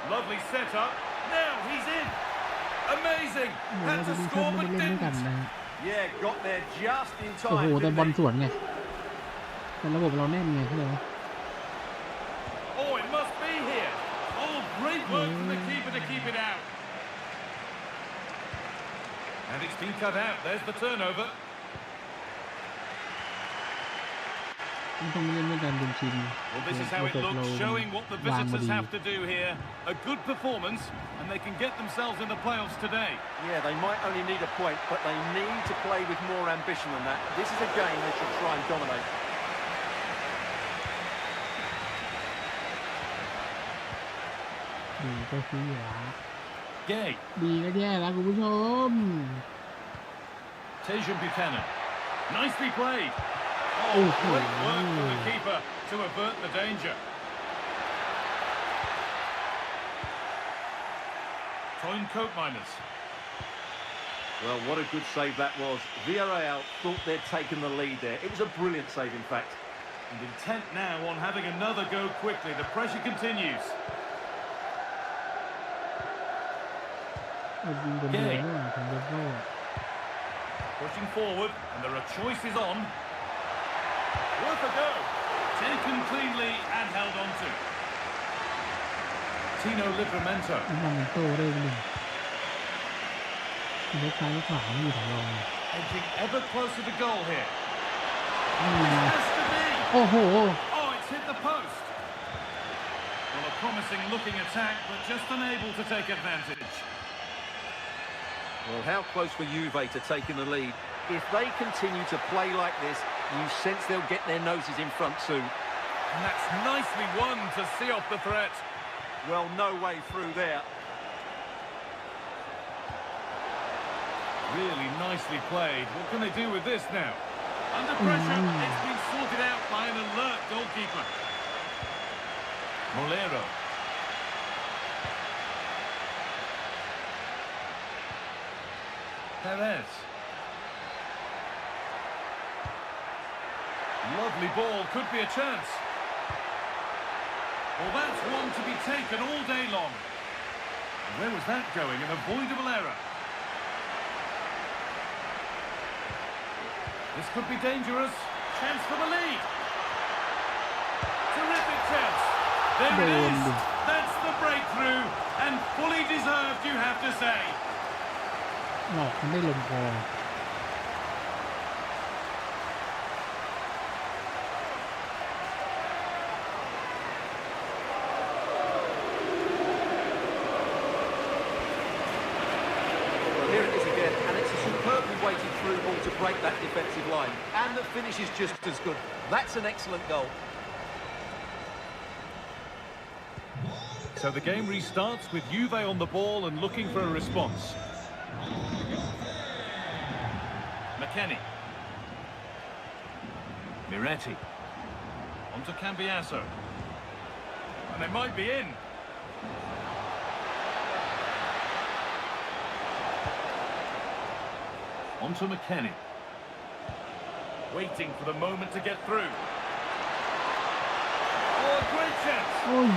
Lovely setup. Now he's in. Amazing. Had to score but didn't. Yeah, got there just in โอ้โห time. แต่บอลสวนไงแต่ระบบเราแน่นไงเข้าใจไหม Oh, it must be here. Oh, great work from the keeper to keep it out. And it's been cut out. There's the turnover. ต้องเล่นด้วยกันเป็นทีม Well, this is how it looks, showing what the visitors have to do here. A good performance, and they can get themselves in the playoffs today. Yeah, they might only need a point, but they need to play with more ambition than that. This is a game they should try and dominate. ดีก็คือหา Gay. ดีก็แย่แล้วคุณผู้ชม Tejan Buchanan. Nicely played. Oh, Oh, great work from the oh. keeper to avert the danger. Toyn Coatminers. Well, what a good save that was. Villarreal thought they'd taken the lead there. It was a brilliant save, in fact. And intent now on having another go quickly. The pressure continues. ยิงคนเดียวด้วยของเดฟโก้ Pushing forward, and there are choices on. Worth a go. Taken cleanly and held on to. Tino Livramento. น้ำมันโต้ได้หนึ่งลูกซ้ายลูกขวาไม่อยู่ของเรา Edging ever closer to goal here. นี่นะ Has to be. โอ้โห Oh, it's hit the post. Well, a promising looking attack, but just unable to take advantage. Well, how close were Juve to taking the lead? If they continue to play like this, you sense they'll get their noses in front soon. And that's nicely won to see off the threat. Well, no way through there. Really nicely played. What can they do with this now? Under pressure, it's been sorted out by an alert goalkeeper. Molero. Perez. Lovely ball, could be a chance. Well, that's one to be taken all day long. Where was that going? An avoidable error. This could be dangerous. Chance for the lead. Terrific chance. There it is. That's the breakthrough. And fully deserved, you have to say. หลอกมันได้ลงคอ Here it is again, and it's a superbly weighted through ball to break that defensive line. And the finish is just as good. That's an excellent goal. So the game restarts with Juve on the ball and looking for a response. McKennie. Miretti. On to Cambiasso. And they might be in. On to McKennie. Waiting for the moment to get through. Oh, a great chance. โอ้ย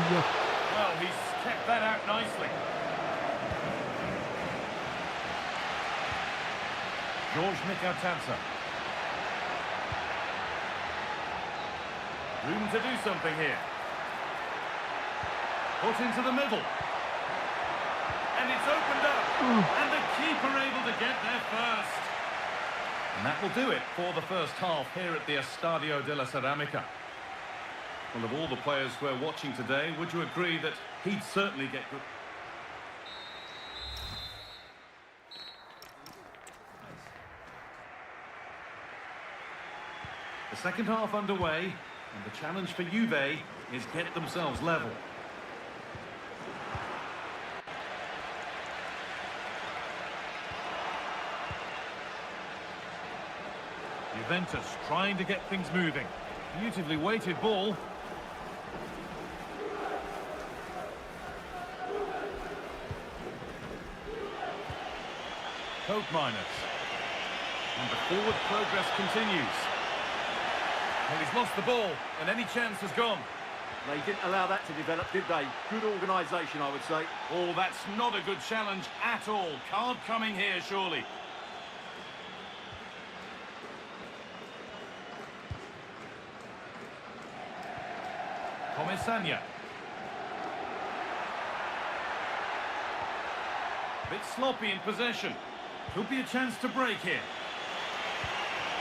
Well, he's kept that out nicely. George Mikatansa. Room to do something here. Put into the middle. And it's opened up. And the keeper able to get there first. And that will do it for the first half here at the Estadio de la Ceramica. Well, of all the players we're watching today, would you agree that he'd certainly get good... The second half underway, and the challenge for Juve is get themselves level. Juventus trying to get things moving. Beautifully weighted ball. Coke miners. And the forward progress continues. Well, he's lost the ball, and any chance has gone. They didn't allow that to develop, did they? Good organisation, I would say. Oh, that's not a good challenge at all. Card coming here, surely. Comesaña. Bit sloppy in possession. Could be a chance to break here.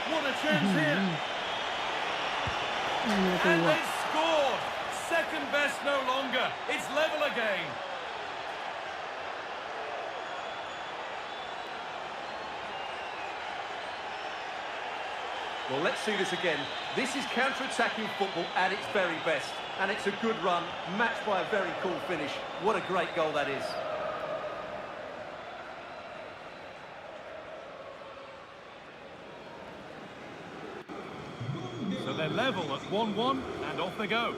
What a chance here! And they scored! Second best no longer. It's level again. Well, let's see this again. This is counter-attacking football at its very best. And it's a good run, matched by a very cool finish. What a great goal that is. So they're level at 1-1, and off they go.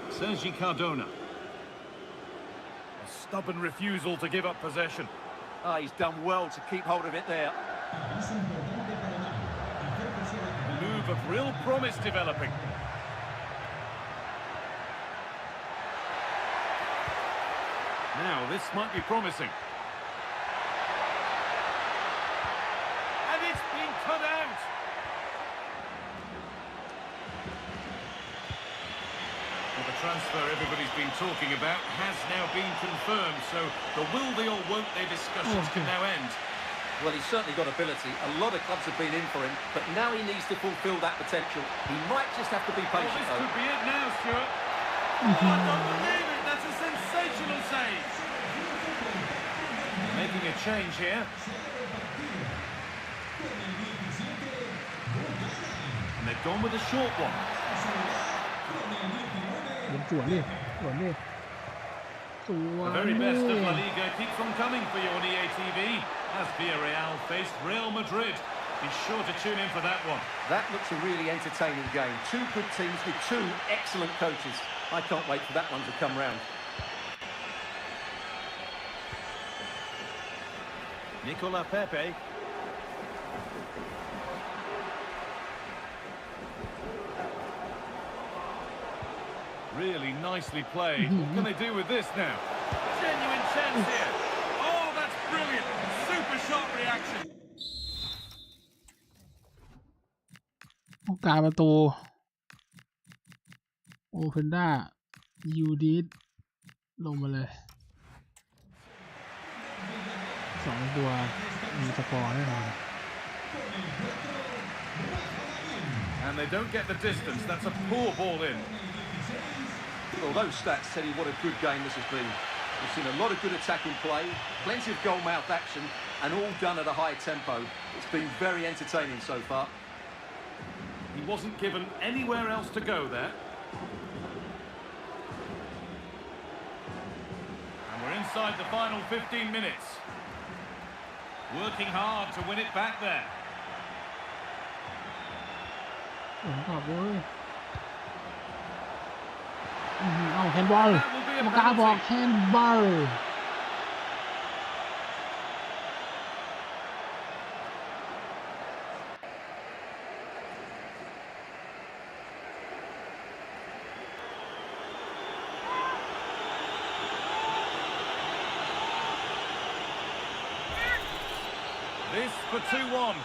Sergi Cardona. A stubborn refusal to give up possession. Ah, he's done well to keep hold of it there. A move of real promise developing. Now, this might be promising. And it's been cut out! Well, the transfer everybody's been talking about has now been confirmed, so the will they or won't they discussions can now end. Well, he's certainly got ability. A lot of clubs have been in for him, but now he needs to fulfil that potential. He might just have to be patient, This though. could be it now, Stuart. Oh, I don't believe it. That's a sensational save. Making a change here. And they've gone with a short one. The very best of La Liga keeps on coming for you on EA TV as Villarreal faced Real Madrid. Be sure to tune in for that one. That looks a really entertaining game. Two good teams with two excellent coaches. I can't wait for that one to come round. Nicola Pepe. Really nicely played. What can they do with this now? Genuine chance here. Oh, that's brilliant. Super shot reaction. โอกาสประตูโอเพนด้ายูดีดลงมาเลย2 ตัวมีสกอร์แน่นอน And they don't get the distance. That's a poor ball in. Well, those stats tell you what a good game this has been. We've seen a lot of good attacking play, plenty of goal-mouth action, and all done at a high tempo. It's been very entertaining so far. He wasn't given anywhere else to go there. And we're inside the final 15 minutes. Working hard to win it back there. ผมตอบเลยเอาแฮนด์บอลกรรมการบอกแฮนด์บอลThis for 2-1.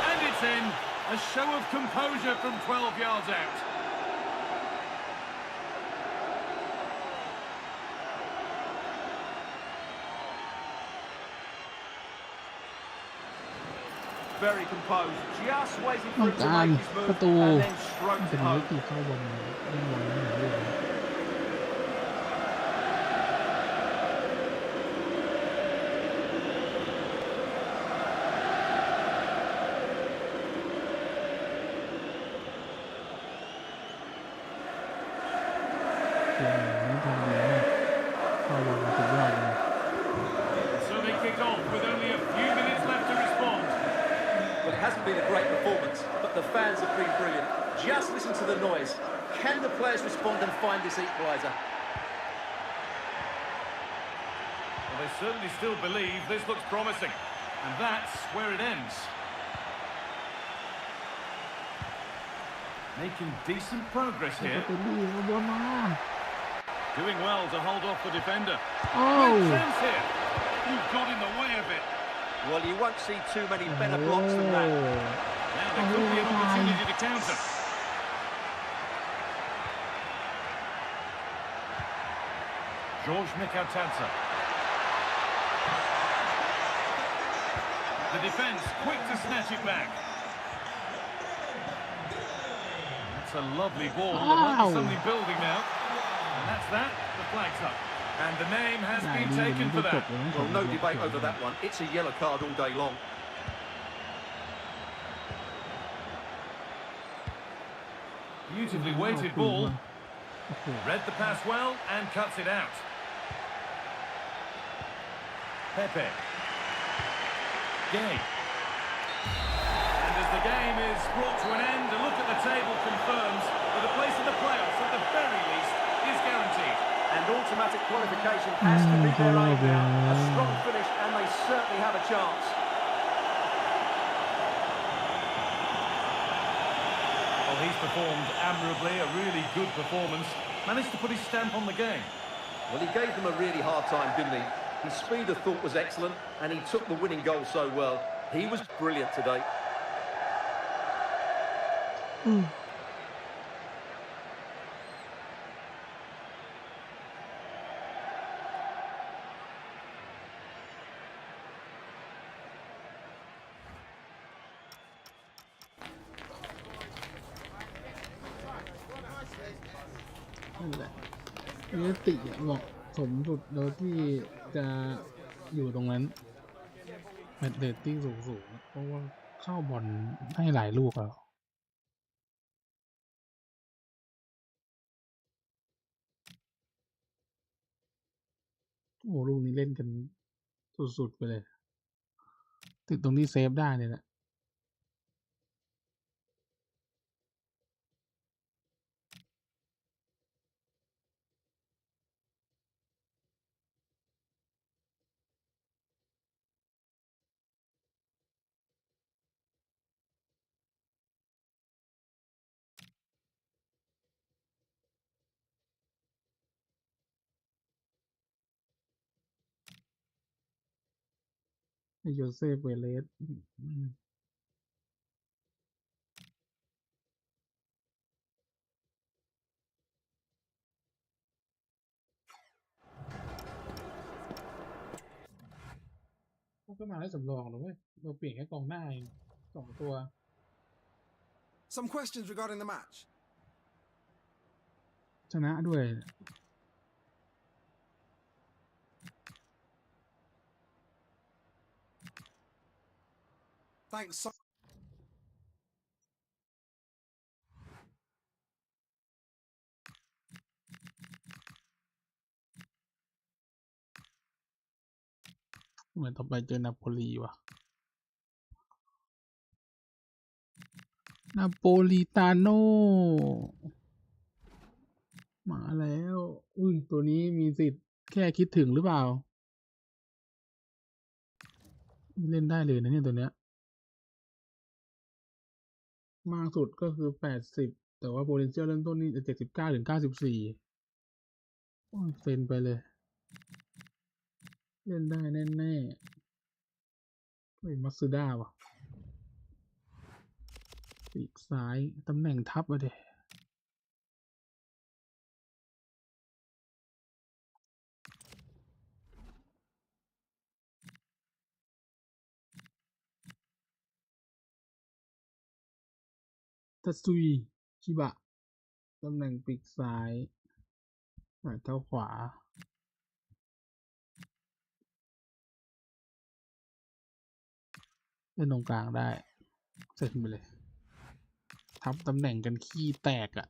And it's in. A show of composure from 12 yards out. very composed, just waiting ต้อ for ง him to การ make his ป move ระตู and then stroked แต่ it มันไม่ home. ตีเข้าบอลเล่นบอลไม่เห็นเลยเกมนี้ทำดีมากเข้าบอลสุดยอดเลย So they kick off with only a few minutes left to respond. Well, it hasn't been a great performance, but the fans have been brilliant. Just listen to the noise. Can the players respond and find this equaliser? Well, they certainly still believe this looks promising. And that's where it ends. Making decent progress ป here. ระตูดีเอาบอลมา Doing well to hold off the defender. โอ้ Great chance here. You've got in the way of it. Well, you won't see too many better blocks than that. Now there could be an opportunity to counter. George Mikhailtadze. The defence quick to snatch it back. That's a lovely ball. There might be something building now. And that's that. The flag's up. And the name has ได้ been ดีมัน taken ไม่ for จบ that. เลย Well, no debate over that one. It's a yellow card all day long. Beautifully weighted ball. โอ้โห Read the pass well and cuts it out. Pepe. Gay. And as the game is brought to an end, a look at the table confirms that a place in the playoffs at the very least is guaranteed. And automatic qualification has to be their aim now. A strong finish, and they certainly have a chance. Well, he's performed admirably, a really good performance. Managed to put his stamp on the game. Well, he gave them a really hard time, didn't he? His speed of thought was excellent, and he took the winning goal so well. He was brilliant today. นั่นแหละเนติเหมาะสมสุดโดยที่จะอยู่ตรงนั้นแมตช์เรตติ้งสูงๆเพราะว่าเข้าบอลให้หลายลูกแล้วโอ้ลูกนี้เล่นกันสุดๆไปเลยติดตรงที่เซฟได้เนี่ยแหละโยเซฟเวเลสก็มาได้สำรองหรอเว้ยเราเปลี่ยนแค่กองหน้าเอง2 ตัว Some questions regarding the match. ชนะด้วย Thanks so เหมือนต่อไปเจอนาโปลีว่ะนาโปลิตาโนมาแล้วอุ้ยตัวนี้มีสิทธิ์แค่คิดถึงหรือเปล่าเล่นได้เลยนะเนี่ยตัวเนี้ยมากสุดก็คือ80แต่ว่า potential เริ่มต้นนี่จะ79ถึง94โอ้ยเซ็นไปเลยเล่นได้แน่ๆเฮ้ยมัตสึด้าว่ะปีกซ้ายตำแหน่งทับอะเด ตัตซุยชิบะตำแหน่งปีกซ้ายเท้าขวาเล่นตรงกลางได้เสร็จไปเลยทับตำแหน่งกันขี้แตกอ่ะ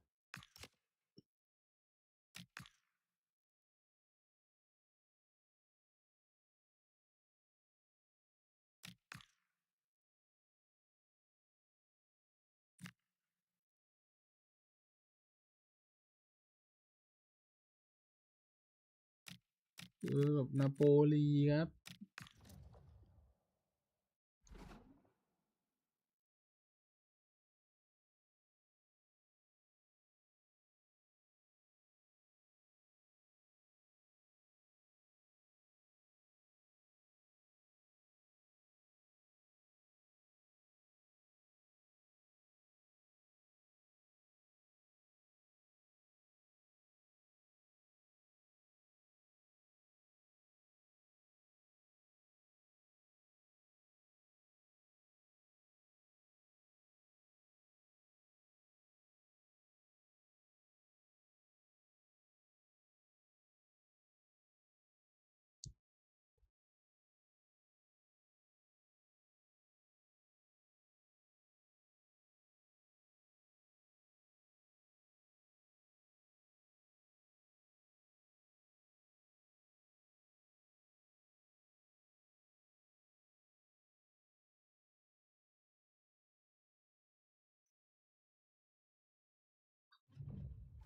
แบบนาโปลีครับ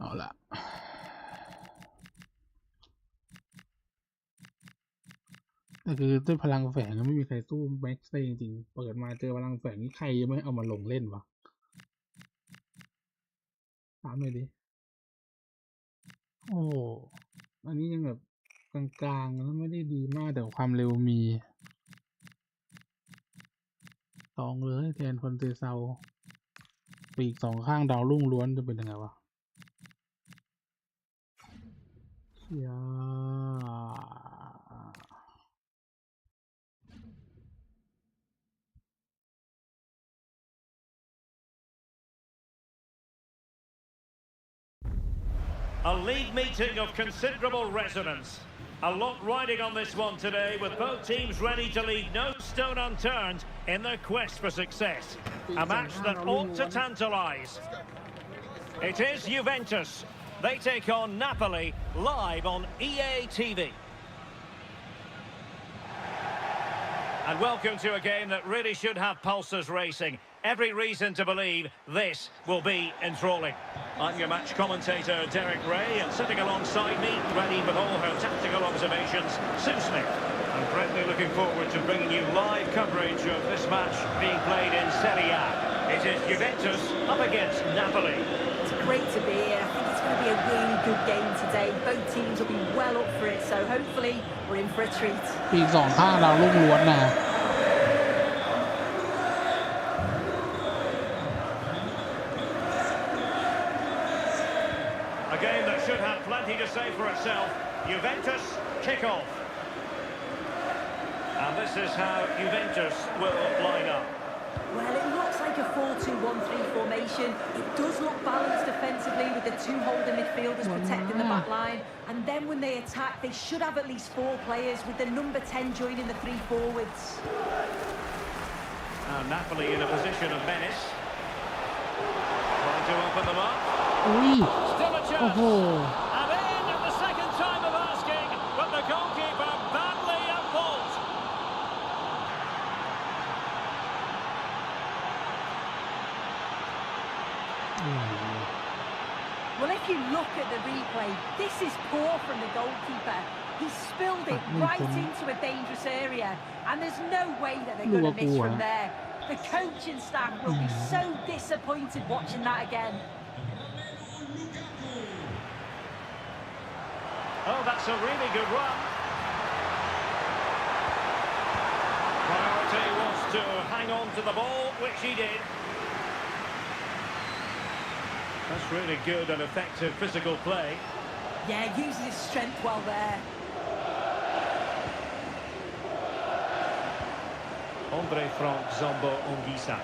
เอาละแต่คือด้วยพลังแฝงก็ไม่มีใครสู้แม็กซ์ได้จริงๆเปิดมาเจอพลังแฝงนี่ใครยังไม่เอามาลงเล่นวะถามหน่อยดิโอ้อันนี้ยังแบบกลางๆแล้วไม่ได้ดีมากแต่ความเร็วมีตองเลยแทนคอนเซเซาปีกสองข้างดาวรุ่งล้วนจะเป็นยังไงวะเชีย A league meeting of considerable resonance. A lot riding on this one today, with both teams ready to leave no stone unturned in their quest for success. A match that ought to tantalise. It is Juventus. They take on Napoli live on EA TV. And welcome to a game that really should have pulses racing. Every reason to believe this will be enthralling. I'm your match commentator, Derek Ray, and sitting alongside me, ready with all her tactical observations, Sue Smith. I'm greatly looking forward to bringing you live coverage of this match being played in Serie A. It is Juventus up against Napoli. It's great to be here. I think it's going to be a really good game today. Both teams will be well up for it, so hopefully we're in for a treat. ปีกสองข้างดาวรุ่งล้วนนะ A game that should have plenty to say for itself. Juventus kick-off. And this is how Juventus will line up. Well, it looks like a 4-2-1-3 formation. It does look balanced defensively with the two holding midfielders protecting the back line. And then when they attack, they should have at least 4 players with the number 10 joining the 3 forwards. And Napoli in a position of menace. Trying to open them up. Still a chance. And in at the second time of asking, but the goalkeeper badly at fault. Well, if you look at the replay, this is poor from the goalkeeper. He spilled it right into a dangerous area, and there's no way that they're going to miss from there. The coaching staff will be so disappointed watching that again. Oh, that's a really good run. Priority was to hang on to the ball, which he did. That's really good and effective physical play. Yeah, uses his strength well there. Andre Frank Zombo Ongisa.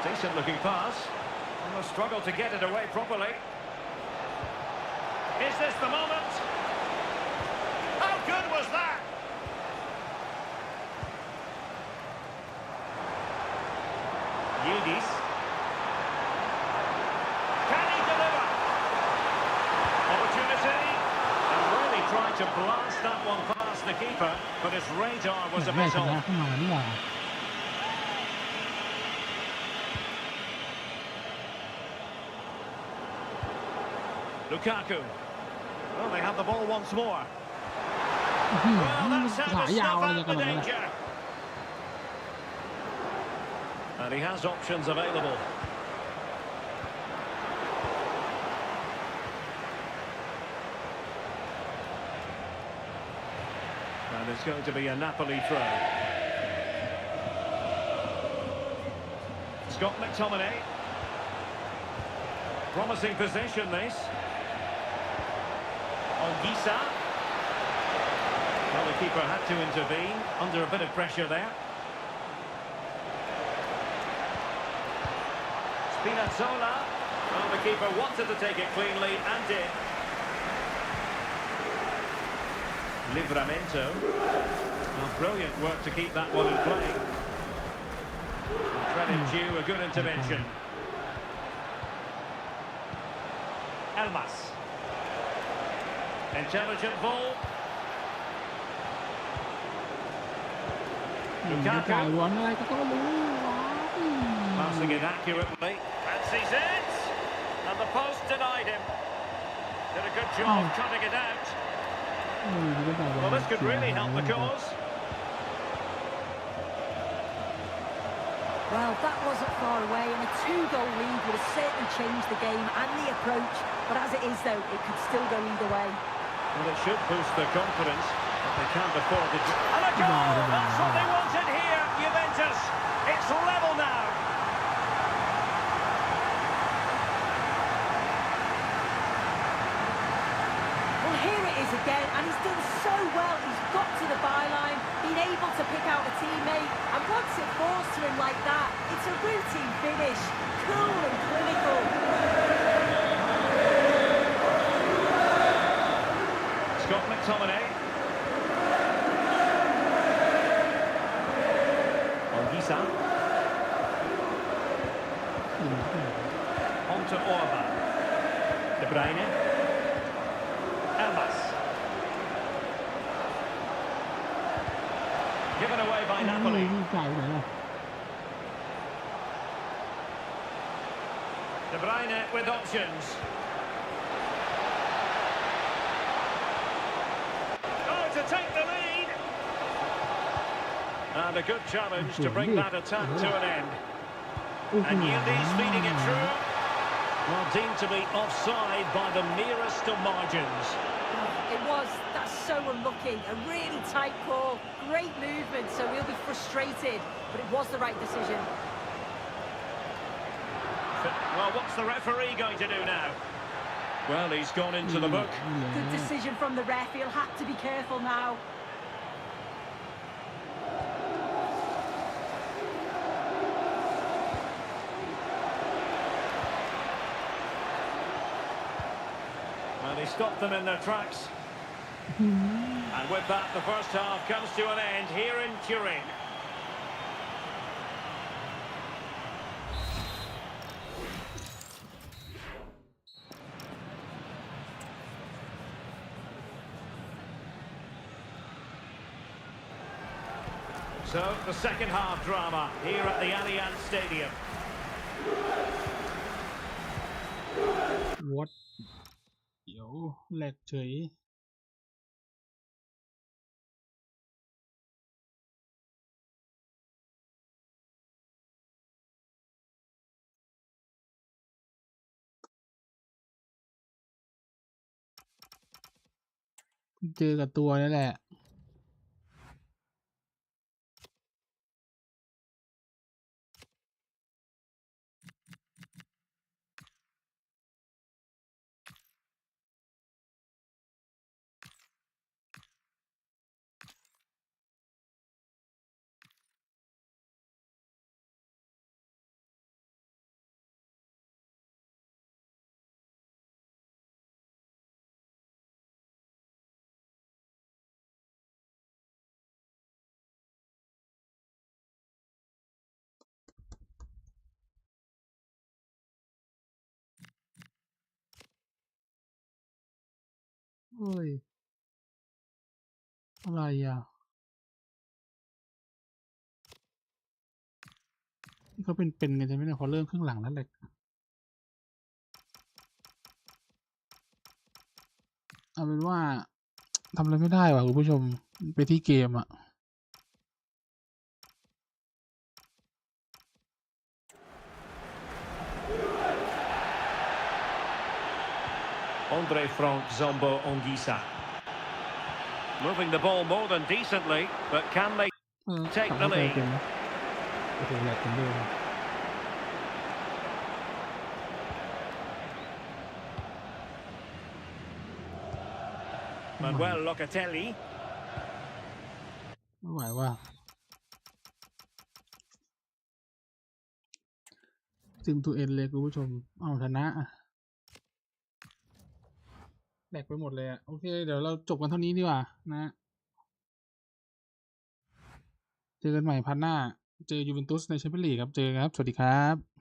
Decent looking pass. And a struggle to get it away properly. Is this the moment? How good was that? Yildiz. Can he deliver? Opportunity. And really tried to blast that one past the keeper, but his radar was a bit off. Lukaku. Well, they have the ball once more. Well, that's how to snuff out the danger. And he has options available. And it's going to be a Napoli throw. Scott McTominay. Promising position, this. Ongisa. Well, the keeper had to intervene under a bit of pressure there. Spinazzola. Well, the keeper wanted to take it cleanly and did. Livramento. Well, brilliant work to keep that one in play. Credit due, a good intervention. Elmas. Intelligent ball. Lukaku. Passing it accurately. Fancies it. And the post denied him. Did a good job cutting it out. Well, this could really help the cause. Well, that wasn't far away, and a 2-goal lead would have certainly changed the game and the approach. But as it is, though, it could still go either way. Well, it should boost their confidence, but they can't afford it. And a goal! That's what they wanted here, Juventus. It's level now. Well, here it is again, and he's done so well. He's got to the byline, been able to pick out a teammate, and once it falls to him like that, it's a routine finish. Cool and clinical. Scott McTominay. Ongisa. On to Orba. De Bruyne. Elmas. Given away by Napoli. De Bruyne with options. Oh, to take the lead. And a good challenge to bring that attack to an end. And Yildiz feeding it through. Well, deemed to be offside by the merest of margins. It was. That's so unlucky. A really tight call. Great movement, so we'll be frustrated. But it was the right decision. Well, what's the referee going to do now? Well, he's gone into the book. Good decision from the ref. He'll have to be careful now. And he stopped them in their tracks. And with that, the first half comes to an end here in Turin. So, the second half drama here at the Allianz Stadium. What เดี๋ยวแหลกเฉยเจอกับตัวนี่แหละ เฮ้ยอะไรอ่ะนี่เขาเป็นกันใช่ไหมเนี่ยพอเริ่มครึ่งหลังแล้วแหละเอาเป็นว่าทำอะไรไม่ได้ว่ะคุณผู้ชมไปที่เกมอ่ะ Andre Frank Zombo Ongisa. Moving the ball more than decently, but can they take the lead? โอ้โหแหลกกันด้วย Manuel Locatelli. ไม่ไหวว่าจึงตัวเอ็นเลยคุณผู้ชมเอาชนะแหลกไปหมดเลยอ่ะโอเคเดี๋ยวเราจบกันเท่านี้ดีกว่านะเจอกันใหม่พันหน้าเจอยูเวนตุสในแชมเปี้ยนลีกครับเจอกันครับสวัสดีครับ